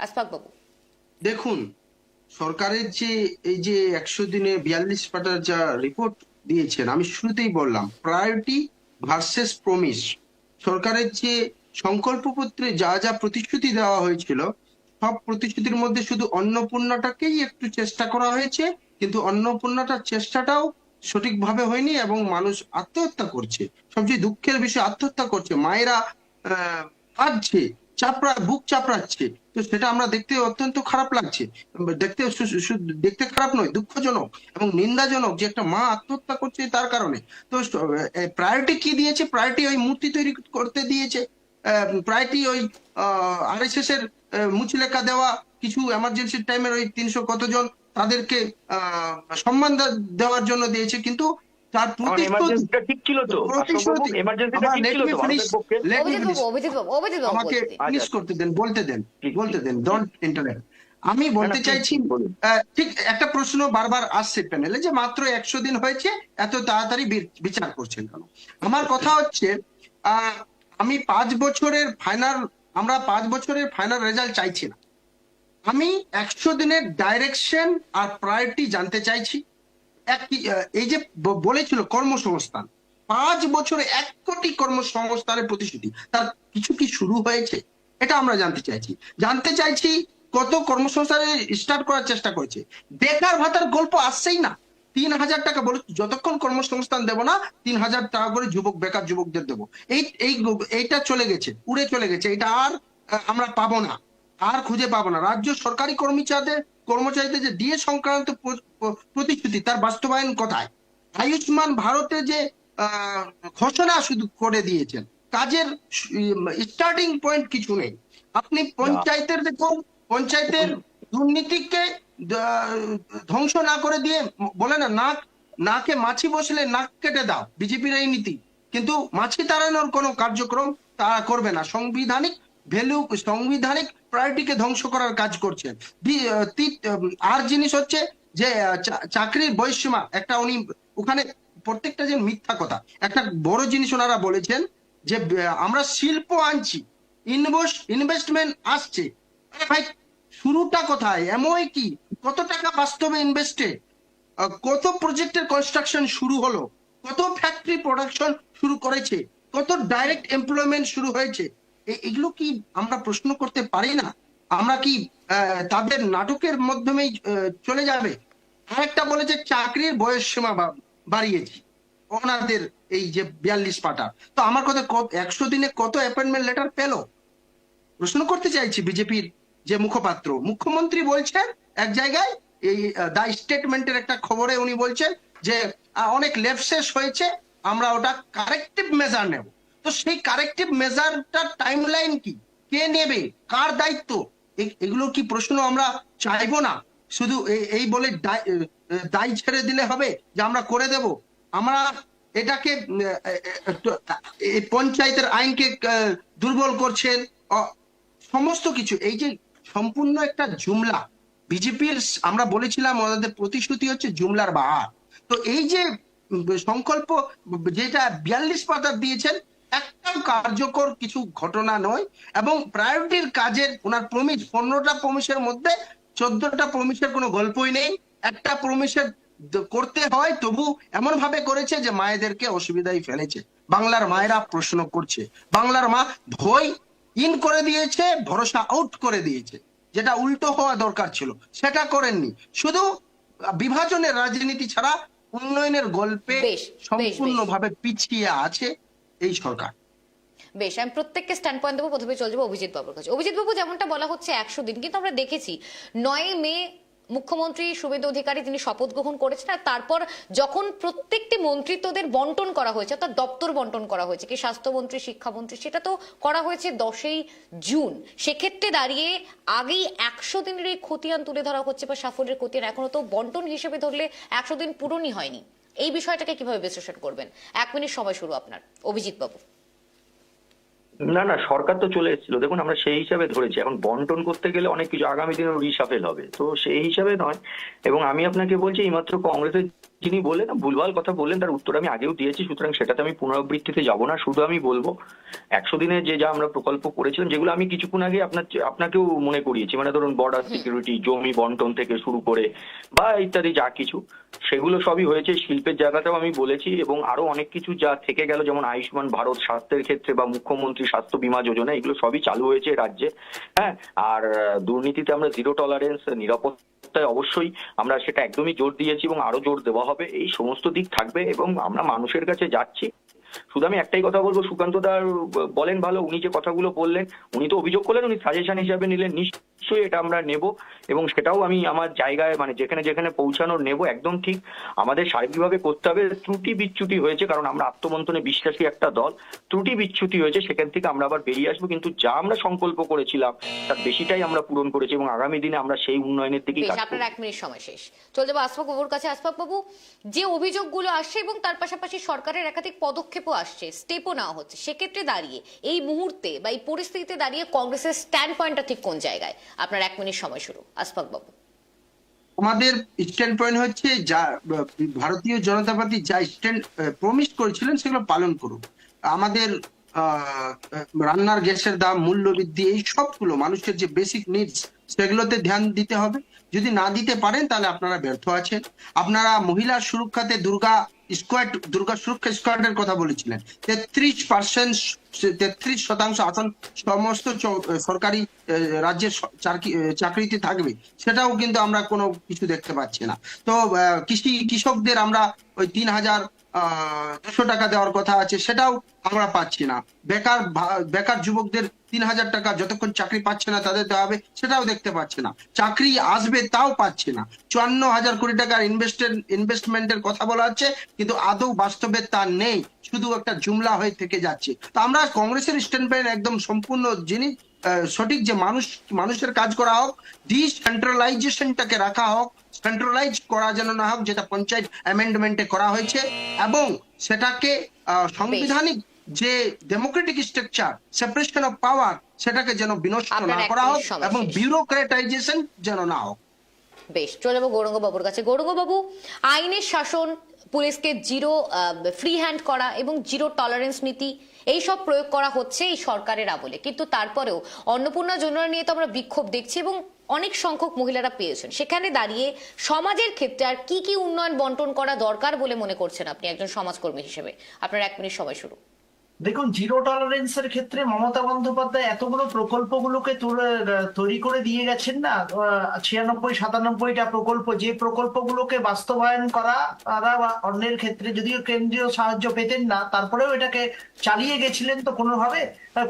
আশফাক বাবু?
দেখুন, সরকারের যে এই যে 100 দিনে 42 পাতার যা রিপোর্ট দিয়েছেন, আমি শুরুতেই বললাম প্রায়োরিটি ভার্সেস প্রমিস। সরকারের যে সংকল্পপত্রে যা যা প্রতিশ্রুতি দেওয়া হয়েছিল, সব প্রতিশ্রুতির মধ্যে শুধু অন্নপূর্ণাটাকেই একটু চেষ্টা করা হয়েছে, কিন্তু অন্নপূর্ণাটার চেষ্টাটাও সঠিকভাবে হয়নি এবং মানুষ আত্মহত্যা করছে। সবচেয়ে দুঃখের বিষয়, আত্মহত্যা করছে, মায়েরা কাঁদছে, বুক চাপড়াচ্ছে। তো সেটা আমরা দেখতে অত্যন্ত খারাপ লাগছে, দেখতে খারাপ নয়, দুঃখজনক এবং নিন্দাজনক যে একটা মা আত্মহত্যা করছে তার কারণে। তো প্রায়োরিটি কি দিয়েছে? প্রায়োরিটি ওই মূর্তি তৈরি করতে দিয়েছে, প্রায়োরিটি ওই আরএসএস এর মুচলেখা দেওয়া, কিছু এমার্জেন্সি টাইমের ওই 300 কতজন তাদেরকে সম্মান দেওয়ার জন্য দিয়েছে। কিন্তু তার প্রতিশ্রুতি
এমার্জেন্সিটা ঠিক ছিল তো,
প্রতিশ্রুতি
এমার্জেন্সিটা ঠিক ছিল তো ভারতের পক্ষে।
অভিজিৎ বাবু
আমাকে
বলতে দিন।
ফিনিশ করতে দেন, বলতে দেন, ডোন্ট ইন্টারাপ্ট। আমি বলতে
না,
চাইছি,
বলুন।
ঠিক একটা প্রশ্ন বারবার আসছে প্যানেলে যে মাত্র 100 দিন হয়েছে, এত তাড়াতাড়ি বিচার করছেন কেন? আমার কথা হচ্ছে, আমি 5 বছরের ফাইনাল রেজাল্ট চাইছি না। আমি 100 দিনের ডাইরেকশন আর প্রায়োরিটি জানতে চাইছি। এই যে বলেছিল কর্মসংস্থান, 5 বছরে 1 কোটি কর্মসংস্থানের প্রতিশ্রুতি, তার কিছু কি শুরু হয়েছে? এটা আমরা জানতে চাইছি কত কর্মসংস্থানে স্টার্ট করার চেষ্টা করেছে। বেকার ভাতার গল্প আসছেই না। 3,000 টাকা বলে, যতক্ষণ কর্মসংস্থান দেবো না 3,000 টাকা করে বেকার যুবকদের দেবো। এইটা চলে গেছে, উড়ে চলে গেছে। এটা আর আমরা পাবো না, আর খুঁজে পাবো না। রাজ্য সরকারি কর্মচারীদের যে ডিএ সংক্রান্ত প্রতিশ্রুতি, তার বাস্তবায়ন কোথায়? আয়ুষ্মান ভারতে যে ঘোষণা শুধু করে দিয়েছেন, কাজের স্টার্টিং পয়েন্ট কিছু নেই। আপনি পঞ্চায়েতের দেখুন, পঞ্চায়েতের দুর্নীতিকে ধ্বংস না করে দিয়ে বলে না, নাকে মাছি বসলে নাক কেটে দাও, বিজেপির এই নীতি। কিন্তু মাছি তাড়ানোর কোনো কার্যক্রম তারা করবে না। সাংবিধানিক প্রায়োরিটিকে ধ্বংস করার কাজ করছেন। আর জিনিস হচ্ছে যে চাকরির বয়সসীমা, একটা উনি ওখানে প্রত্যেকটা যে মিথ্যা কথা। একটা বড় জিনিস ওনারা বলেছেন যে আমরা শিল্প আনছি, ইনভেস্টমেন্ট আসছে। ভাই, শুরুটা কোথায়? এমওই কি? কত টাকা বাস্তবে ইনভেস্টেড? কত প্রজেক্টের কনস্ট্রাকশন শুরু হলো? কত ফ্যাক্টরি প্রোডাকশন শুরু করেছে? কত ডাইরেক্ট এমপ্লয়মেন্ট শুরু হয়েছে? এগুলো কি আমরা প্রশ্ন করতে পারি না? আমরা কি তাদের নাটকের মাধ্যমেই চলে যাবে? আরেকটা বলেছে চাকরির বয়স সীমা বাড়িয়েছি ওনাদের, এই যে 42 পাটা। তো আমার কথা, 100 দিনে কত অ্যাপয়েন্টমেন্ট লেটার পেল? প্রশ্ন করতে চাইছি বিজেপির যে মুখপাত্র, মুখ্যমন্ত্রী বলছেন এক জায়গায়, এই দা স্টেটমেন্টের একটা খবরে উনি বলছেন যে অনেক লেপসেস হয়েছে, আমরা ওটা কারেক্টিভ মেজার নেব। তো সেই কারেক্টিভ মেজারটার টাইমলাইন কি? কে নেবে? কার দায়িত্ব? এগুলো কি প্রশ্ন আমরা চাইবো না? শুধু এই বলে দায় ছেড়ে দিলে হবে যে আমরা করে দেব? আমরা এটাকে এই পঞ্চায়েতের আইনকে দুর্বল করছেন, সমস্ত কিছু। এই যে সম্পূর্ণ একটা জুমলা বিজেপির, আমরা বলেছিলাম ওনাদের প্রতিশ্রুতি হচ্ছে জুমলার বাহার। তো এই যে সংকল্প যেটা 42 পাতা দিয়েছেন, একটাও কার্যকর কিছু ঘটনা নয়। এবং প্রায়োরিটির কাজের ওনার প্রমিস, 15টা প্রমিসের মধ্যে 14টা প্রমিসের কোনো গল্পই নেই। একটা প্রমিসের করতে হয়, তবু এমন ভাবে করেছে যে মায়েদেরকে অসুবিধায় ফেলেছে। বাংলার মায়েরা প্রশ্ন করছে, বাংলার মা ভয় ইন করে দিয়েছে, ভরসা আউট করে দিয়েছে। যেটা উল্টো হওয়া দরকার ছিল সেটা করেননি। শুধু বিভাজনের রাজনীতি ছাড়া উন্নয়নের গল্পে সম্পূর্ণভাবে পিছিয়ে আছে এই সরকার।
বেশ, আমি প্রত্যেককে স্ট্যান্ড পয়েন্ট দেবো। প্রথমে চলে যাবো অভিজিৎ বাবুর কাছে। অভিজিৎ বাবু, যেমনটা বলা হচ্ছে 100 দিন, কিন্তু আমরা দেখেছি 9 মে মুখ্যমন্ত্রী শুভেন্দু অধিকারী তিনি শপথ গ্রহণ করেছেন, আর তারপর যখন প্রত্যেকটি মন্ত্রিত্বদের বন্টন করা হয়েছে, অর্থাৎ দপ্তর বন্টন করা হয়েছে, কি স্বাস্থ্যমন্ত্রী, শিক্ষামন্ত্রী, সেটা তো করা হয়েছে 10ই জুন। সেক্ষেত্রে দাঁড়িয়ে আগেই 100 দিনের এই খতিয়ান তুলে ধরা হচ্ছে, বা সাফল্যের খতিয়ান এখনো তো বন্টন হিসেবে ধরলে 100 দিন পূরণই হয়নি। এই বিষয়টাকে কিভাবে বিশ্লেষণ করবেন? 1 মিনিট সময় শুরু আপনার, অভিজিৎ বাবু।
না, সরকার তো চলে এসেছিল, দেখুন আমরা সেই হিসাবে ধরেছি। এখন বন্টন করতে গেলে অনেক কিছু আগামী দিনে রিসাফেল হবে, তো সেই হিসাবে নয়। এবং আমি আপনাকে বলছি, এইমাত্র কংগ্রেসের যিনি বললেন, ভুলভাল কথা বললেন, তার উত্তর আমি আগেও দিয়েছি, সুতরাং সেটাতে আমি পুনরাবৃত্তিতে যাব না। শুধু আমি বলবো 100 দিনে যে যা আমরা প্রকল্প করেছিলাম, যেগুলো আমি কিছুক্ষণ আগে আপনাকেও মনে করিয়েছি, মানে ধরুন বর্ডার সিকিউরিটি, জমি বন্টন থেকে শুরু করে বা ইত্যাদি যা কিছু, সেগুলো সবই হয়েছে। শিল্পের জায়গাটাও আমি বলেছি, এবং আরো অনেক কিছু যা থেকে গেল, যেমন আয়ুষ্মান ভারত, স্বাস্থ্যের ক্ষেত্রে বা মুখ্যমন্ত্রী স্বাস্থ্য বীমা যোজনা, এগুলো সবই চালু হয়েছে রাজ্যে। হ্যাঁ, আর দুর্নীতিতে আমরা জিরো টলারেন্স, নিরাপত্তায় অবশ্যই আমরা সেটা একদমই জোর দিয়েছি, এবং আরো জোর দেওয়া হবে। এই সমস্ত দিক থাকবে, এবং আমরা মানুষের কাছে যাচ্ছি। শুধু আমি একটাই কথা বলবো, সুকান্ত দা বলেন ভালো, উনি যে কথাগুলো বললেন, উনি তো অভিযোগ করলেন, উনি সাজেশন হিসাবে নিলেন, নিশ্চয়ই অবশ্যই এটা আমরা নেব এবং সেটাও আমি আমার জায়গায় মানে যেখানে যেখানে পৌঁছানোর নেব, একদম ঠিক আমাদের সার্বিকভাবে করতে হবে। ত্রুটি বিচ্যুতি হয়েছে, কারণ আমরা আত্মমন্থনে বিশ্বাসী একটা দল, ত্রুটি বিচ্যুতি হয়েছে, সেখান থেকে আমরা আবার বেরিয়ে আসবো, কিন্তু যা আমরা সংকল্প করেছিলাম তার বেশিটাই আমরা পূরণ করেছি এবং আগামী দিনে আমরা সেই উন্নয়নের দিকেই
বেশ,
কাজ করব।
আপনার 1 মিনিট সময় শেষ। চলে যাবো আসফাক বাবুর কাছে। আসফাক বাবু, যে অভিযোগগুলো আসছে এবং তার পাশাপাশি সরকারের একাধিক পদক্ষেপও আসছে, স্টেপও নেওয়া হচ্ছে, সেক্ষেত্রে দাঁড়িয়ে এই মুহূর্তে বা এই পরিস্থিতিতে দাঁড়িয়ে কংগ্রেসের স্ট্যান্ড পয়েন্টটা ঠিক কোন জায়গায়? আপনার 1 মিনিট সময় শুরু, আসফাক বাবু।
আমাদের স্ট্যান্ড পয়েন্ট হচ্ছে যা ভারতীয় জনতা পার্টি যা স্ট্যান্ড প্রমিস করেছিলেন সেগুলো পালন করুক। আমাদের রান্নার গ্যাসের দাম, মূল্যবৃদ্ধি, এই সবগুলো মানুষের যে বেসিক নিডস সেগুলোতে ধ্যান দিতে হবে। যদি না দিতে পারেন তাহলে আপনারা ব্যর্থ আছেন। আপনারা মহিলা সুরক্ষাতে দুর্গা সুরক্ষা স্কোয়াডের কথা বলেছিলেন। 33% আসন সমস্ত সরকারি রাজ্যের চাকরিতে থাকবে, সেটাও কিন্তু আমরা কোনো কিছু দেখতে পাচ্ছি না। তো কৃষকদের আমরা ওই 3,200 টাকা দেওয়ার কথা আছে, সেটাও আমরা পাচ্ছি না। বেকার যুবকদের 3,000 টাকা যতক্ষণ চাকরি পাচ্ছে না তাদের দেওয়া হবে, সেটাও দেখতে পাচ্ছি না। চাকরি আসবে তাও পাচ্ছি না। 54,000 কোটি টাকার ইনভেস্টমেন্টের কথা বলা হচ্ছে, কিন্তু আদৌ বাস্তবে তা নেই, শুধু একটা জুমলা হয়ে থেকে যাচ্ছে। তো আমরা কংগ্রেসের স্ট্যান্ড পয়েন্ট একদম সম্পূর্ণ জিনিস সঠিক, যে মানুষের কাজ করা হোক, ডিসেন্ট্রালাইজেশনটাকে রাখা হোক, সেন্ট্রালাইজ করা যেন না হোক, যেটা পঞ্চায়েত অ্যামেন্ডমেন্টে করা হয়েছে, এবং সেটাকে সাংবিধানিক যে Democratic structure, separation of power, সেটাকে যেন বিনষ্ট
আপনার
না
এক
করা হোক
মিনিট সময়
এবং
শেষ।
বিউরোক্রেটাইজেশন যেন না হোক।
বেশ, চলে যাবো গৌরঙ্গ বাবুর কাছে। গৌরঙ্গ বাবু, আইনের শাসন, পুলিশকে জিরো ফ্রি হ্যান্ড করা এবং জিরো টলারেন্স নীতি এই সব প্রয়োগ করা হচ্ছে এই সরকারের আমলে, কিন্তু তারপরেও অন্নপূর্ণা যোজনা নিয়ে তো আমরা বিক্ষোভ দেখছি এবং অনেক সংখ্যক মহিলারা পেয়েছেন। সেখানে দাঁড়িয়ে সমাজের ক্ষেত্রে আর কি কি উন্নয়ন বন্টন করা দরকার বলে মনে করছেন আপনি একজন সমাজকর্মী হিসেবে? আপনার 1 মিনিট সময় শুরু।
দেখুন, জিরো টলারেন্সের ক্ষেত্রে মমতা বন্দ্যোপাধ্যায় এতগুলো প্রকল্পগুলোকে তৈরি করে দিয়ে গেছেন না, 96-97টা প্রকল্প, যে প্রকল্পগুলোকে বাস্তবায়ন করা বা অন্যের ক্ষেত্রে যদিও কেন্দ্রীয় সাহায্য পেতেন না, তারপরেও এটাকে চালিয়ে গেছিলেন তো কোনোভাবে,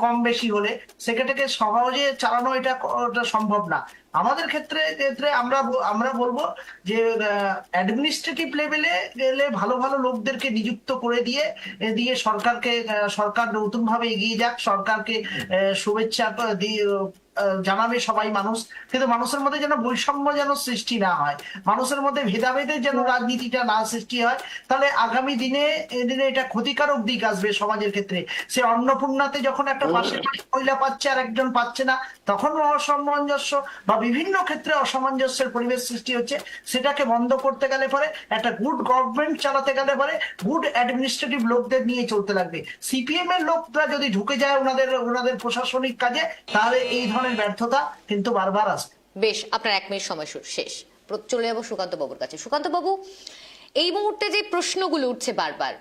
কম বেশি হলে সেটাকে সহজে চালানো এটা সম্ভব না। আমাদের ক্ষেত্রে ক্ষেত্রে আমরা বলবো যে অ্যাডমিনিস্ট্রেটিভ লেভেলে গেলে ভালো ভালো লোকদেরকে নিযুক্ত করে দিয়ে সরকার নতুন ভাবে এগিয়ে যাক, সরকারকে শুভেচ্ছা জানাবে সবাই মানুষ, কিন্তু মানুষের মধ্যে যেন বৈষম্য যেন সৃষ্টি না হয়, মানুষের মধ্যে ভেদাভেদের যেন রাজনীতিটা না সৃষ্টি হয়, তাহলে আগামী দিনে এটা ক্ষতিকারক দিক আসবে সমাজের ক্ষেত্রে। সে অন্নপূর্ণাতে যখন একটা পাশের বাড়ির মহিলা পাচ্ছে আর একজন পাচ্ছে না, তখন অসামঞ্জস্য বা বিভিন্ন ক্ষেত্রে অসামঞ্জস্যের পরিবেশ সৃষ্টি হচ্ছে। সেটাকে বন্ধ করতে গেলে পরে, একটা গুড গভর্নমেন্ট চালাতে গেলে পরে গুড অ্যাডমিনিস্ট্রেটিভ লোকদের নিয়ে চলতে লাগবে। সিপিএম এর লোকরা যদি ঢুকে যায় ওনাদের প্রশাসনিক কাজে, তাহলে এই ধরনের ব্যর্থতা কিন্তু বারবার আসবে।
বেশ, আপনার 1 মিনিট সময় শেষ। চলে যাবো সুকান্ত বাবুর কাছে। সুকান্ত বাবু, এই মুহূর্তে যে প্রশ্নগুলো উঠছে বারবার,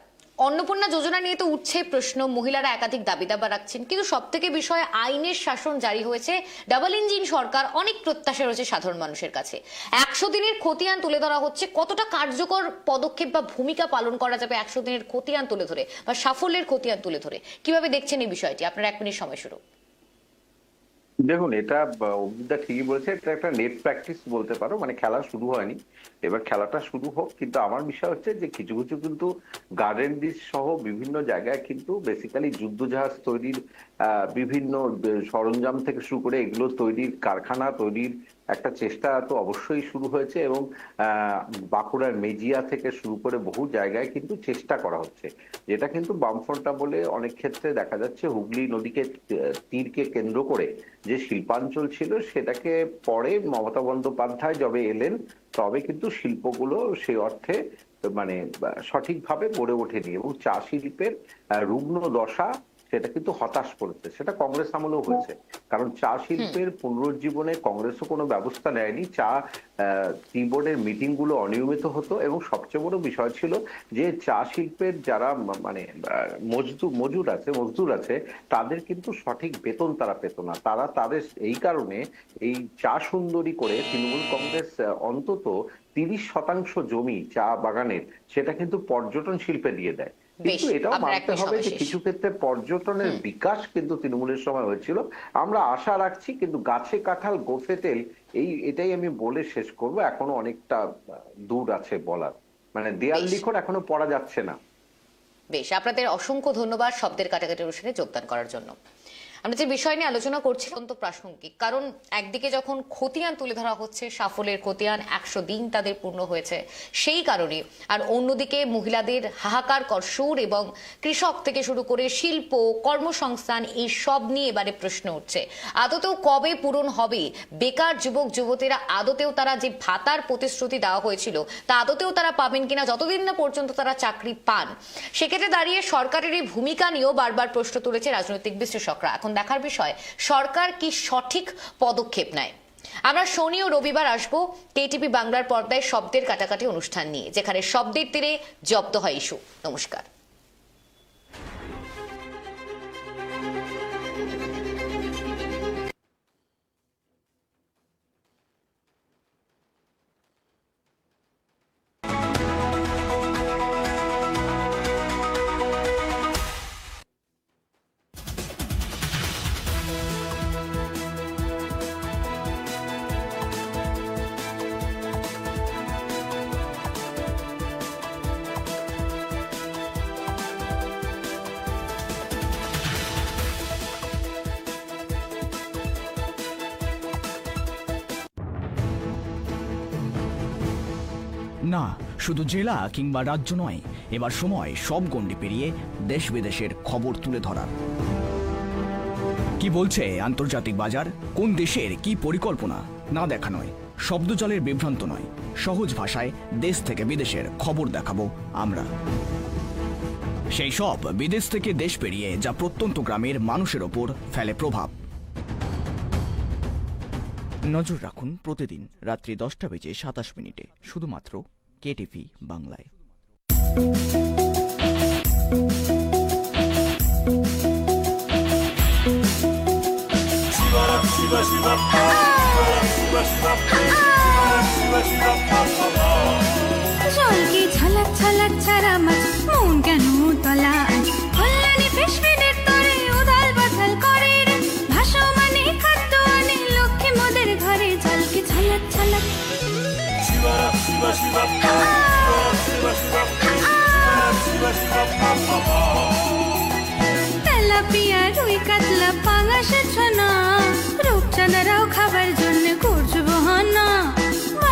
অন্নপূর্ণা যোজনা নিয়ে তো উঠছে প্রশ্ন, মহিলারা একাধিক দাবি দাবা রাখছেন, কিন্তু সব থেকে বিষয় আইনের শাসন জারি হয়েছে, ডাবল ইঞ্জিন সরকার, অনেক প্রত্যাশা রয়েছে সাধারণ মানুষের কাছে। 100 দিনের খতিয়ান তুলে ধরা হচ্ছে, কতটা কার্যকর পদক্ষেপ বা ভূমিকা পালন করা যাবে 100 দিনের খতিয়ান তুলে ধরে বা সাফল্যের খতিয়ান তুলে ধরে? কিভাবে দেখছেন এই বিষয়টি? আপনার 1 মিনিট সময় শুরু।
দেখুন, এটা অভিজ্ঞতা ঠিকই বলেছে, এটা একটা নেট প্র্যাকটিস বলতে পারো, মানে খেলা শুরু হয়নি, এবার খেলাটা শুরু হোক। কিন্তু আমার বিষয় হচ্ছে যে কিছু কিছু কিন্তু গার্ডেন ডিশ সহ বিভিন্ন জায়গায় কিন্তু বেসিক্যালি যুদ্ধজাহাজ তৈরির বিভিন্ন সরঞ্জাম থেকে শুরু করে এগুলো তৈরির কারখানা তৈরির একটা চেষ্টা তো অবশ্যই শুরু হয়েছে, এবং বাঁকুড়ার মেজিয়া থেকে শুরু করে বহু জায়গায় কিন্তু চেষ্টা করা হচ্ছে, যেটা কিন্তু বামফ্রন্ট বলে অনেক ক্ষেত্রে দেখা যাচ্ছে হুগলি নদীকে তীরকে কেন্দ্র করে যে শিল্পাঞ্চল ছিল, সেটাকে পরে মমতা বন্দ্যোপাধ্যায় যবে এলেন তবে কিন্তু শিল্পগুলো সেই অর্থে মানে সঠিকভাবে গড়ে ওঠেনি, এবং চা শিল্পের রুগ্ন দশা সেটা কিন্তু হতাশ করেছে। সেটা কংগ্রেস আমলেও হয়েছে, কারণ চা শিল্পের পুনরুজ্জীবনে কংগ্রেসও কোনো ব্যবস্থা নেয়নি। চা টি বোর্ডের মিটিং গুলো অনিয়মিত হতো, এবং সবচেয়ে বড় বিষয় ছিল যে চা শিল্পের যারা মানে মজদুর আছে তাদের কিন্তু সঠিক বেতন তারা পেত না। তাদের এই কারণে এই চা সুন্দরী করে তৃণমূল কংগ্রেস অন্তত 30% জমি চা বাগানের সেটা কিন্তু পর্যটন শিল্পে দিয়ে দেয়,
বেশ,
কিন্তু এটাও
আপনার
মানতে
একটি
হবে
সময়
যে
শেষ।
কিছু ক্ষেত্রে পর্যটনের বিকাশ কিন্তু তৃণমূলের সময় হয়েছিল। আমরা আশা রাখছি, কিন্তু গাছে কাঁঠাল গোফে তেল, এটাই আমি বলে শেষ করব। এখনো অনেকটা দূর আছে বলার, মানে দেয়াল
বেশ।
লিখন এখনো পড়া যাচ্ছে না।
বেশ, আপনাদের অসংখ্য ধন্যবাদ শব্দের কাটাকাটি অনুষ্ঠানে যোগদান করার জন্য। আমরা যে বিষয় নিয়ে আলোচনা করছি অত্যন্ত প্রাসঙ্গিক, কারণ একদিকে যখন খতিয়ান তুলে ধরা হচ্ছে, সাফল্যের খতিয়ান 100 দিন তাদের পূর্ণ হয়েছে সেই কারণে, আর অন্যদিকে মহিলাদের হাহাকার করসুর এবং কৃষক থেকে শুরু করে শিল্প, কর্মসংস্থান এই সব নিয়ে এবারে প্রশ্ন উঠছে আদতেও কবে পূরণ হবে। বেকার যুবক যুবতীরা আদতেও তারা যে ভাতার প্রতিশ্রুতি দেওয়া হয়েছিল তা আদতেও তারা পাবেন কিনা, যতদিন না পর্যন্ত তারা চাকরি পান। সেক্ষেত্রে দাঁড়িয়ে সরকারের এই ভূমিকা নিয়েও বারবার প্রশ্ন তুলেছে রাজনৈতিক বিশ্লেষকরা। এখন দেখার বিষয় সরকার কি সঠিক পদক্ষেপ নেয়। আমরা শনি ও রবিবার আসবো কেটিভি বাংলার পর্দায় শব্দের কাটাকাটি অনুষ্ঠান নিয়ে, যেখানে শব্দের তীরে জব্দ হয় ইস্যু। নমস্কার।
না, শুধু জেলা কিংবা রাজ্য নয়, এবার সময় সব গণ্ডি পেরিয়ে দেশ বিদেশের খবর তুলে ধরার। কি বলছে আন্তর্জাতিক বাজার, কোন দেশের কি পরিকল্পনা, না দেখা নয়, শব্দজালের বিভ্রান্ত নয়, সহজ ভাষায় দেশ থেকে বিদেশের খবর দেখাবো আমরা। সেই সব বিদেশ থেকে দেশ পেরিয়ে যা প্রত্যন্ত গ্রামের মানুষের ওপর ফেলে প্রভাব। নজর রাখুন প্রতিদিন রাত্রি 10:27 শুধুমাত্র কেটিভি বাংলায়।
জলকে ঝলক ঝলক ছাড়া মাছ মন কেন তলা কল্যাণী ফিশফিডের তরে উদাল বাতাল করে রে ভাসমানে খাদ্য আনে লক্ষ্মী মোদের ঘরে জলকে ঝলক ঝলক তেলাপিয়া রুই কাতলা পাঙাশে ছনা রূপচাঁদারাও খাবার জন্য করছো বহানা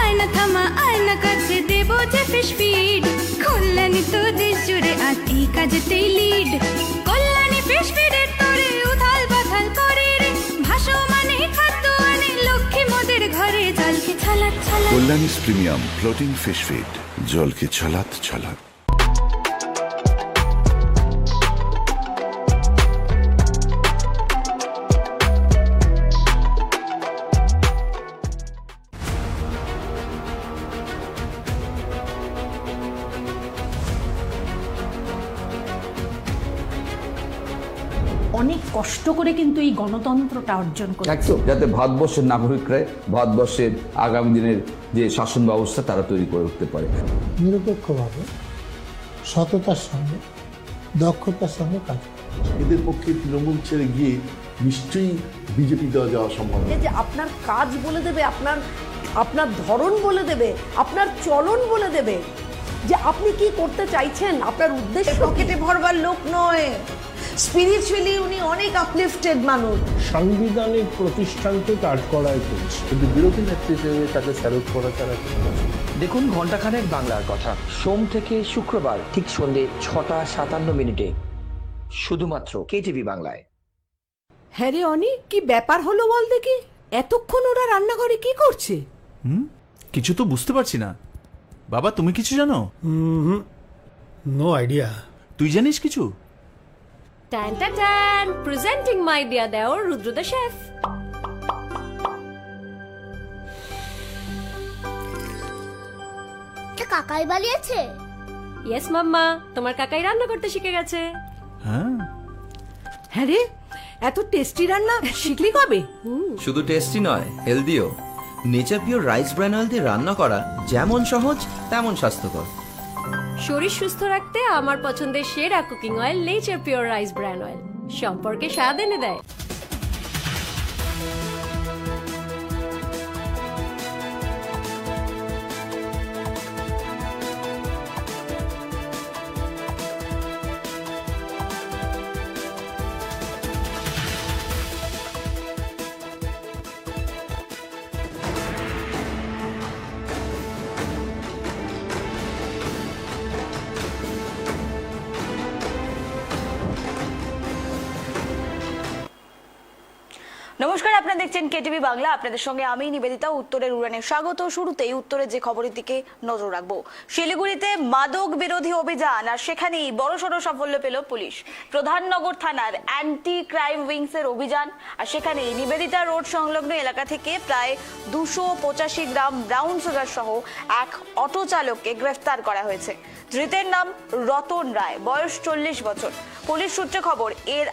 আয়না থামা আয়না কাছে দেবো যে ফিশ ফিড কল্যাণী তো দেশ জুড়ে আর এই কাজেতেই লিড কল্যাণী ফিশ ফিডের তরে উথাল পাথাল করে রে ভাসমানে খাদ্য আনে লক্ষ্মী মোদের ঘরে জলকে ছলাৎ ছলাৎ।
কল্যাণীস প্রিমিয়াম ফ্লোটিং ফিশ ফিড, জলকে ছলাৎ ছলাৎ।
অনেক কষ্ট করে কিন্তু এই গণতন্ত্রটা অর্জন করে,
একদম, যাতে ভারতবর্ষের নাগরিকরা ভারতবর্ষের আগামী দিনের যে শাসন ব্যবস্থা তারা তৈরি করে উঠতে পারে।
নিরপেক্ষভাবে সততার সঙ্গে দক্ষতার সঙ্গে কাজ করে।
এদের পক্ষে তৃণমূল ছেড়ে গিয়ে নিশ্চয়ই বিজেপি দেওয়া যাওয়া সম্ভব।
যে আপনার কাজ বলে দেবে, আপনার ধরন বলে দেবে, আপনার চলন বলে দেবে যে আপনি কি করতে চাইছেন, আপনার উদ্দেশ্য পকেটে ভরবার লোক নয়। স্পিরিচুয়ালি উনি অনেক আপলিফটেড মানুষ।
সাংবিধানিক প্রতিষ্ঠানকে কাজ করাই চলছে,
কিন্তু বিরোধী নেত্রী হিসেবে তাকে স্যালুট করা ছাড়া
দেখুন ঘন্টাখানেক বাংলার কথা সোম থেকে শুক্রবার ঠিক সন্ধ্যে 6:57 শুধুমাত্র কেটিভি বাংলায়।
হ্যাঁ রে অনি, কি ব্যাপার হলো বল দেখি, এতক্ষণ ওরা রান্নাঘরে কি করছে?
কিছু তো বুঝতে পারছি না। বাবা, তুমি কিছু জানো?
No idea.
তুই জানিস কিছু?
টান টান টান, প্রেজেন্টিং মাই ডিয়ার দেওর রুদ্র দ্য শেফ।
কাকাই বালিয়েছে?
ইয়েস মাম্মা, তোমার কাকাই রান্না করতে শিখে গেছে।
হ্যাঁ।
হ্যাঁ রে, এত টেস্টি রান্না শিখলি কবে?
শুধু টেস্টি নয়, হেলদিও। Nature pure rice bran oil দিয়ে রান্না করা যেমন সহজ তেমন স্বাস্থ্যকর।
শরীর সুস্থ রাখতে আমার পছন্দের সেরা cooking oil nature pure rice bran oil সম্পর্কে স্বাদ এনে দেয়।
নমস্কার, আপনারা দেখছেন কেটিভি বাংলা। আপনাদের সঙ্গে আমি নিবেদিতা। উত্তরের উড়ানে স্বাগত। শুরুতেই উত্তরের যে খবরের দিকে নজর রাখবো। শিলিগুড়িতে মাদক বিরোধী অভিযান, আর সেখানেই বড়সড় সাফল্য পেল পুলিশ। প্রধাননগর থানার অ্যান্টি ক্রাইম উইংস এর অভিযান, আর সেখানেই নিবেদিতা রোড সংলগ্ন এলাকা থেকে প্রায় 285 গ্রাম ব্রাউন সুগার সহ এক অটো চালককে গ্রেফতার করা হয়েছে। ধৃতের নাম রতন রায়, বয়স 40 বছর। পুলিশ সূত্রে খবর, এর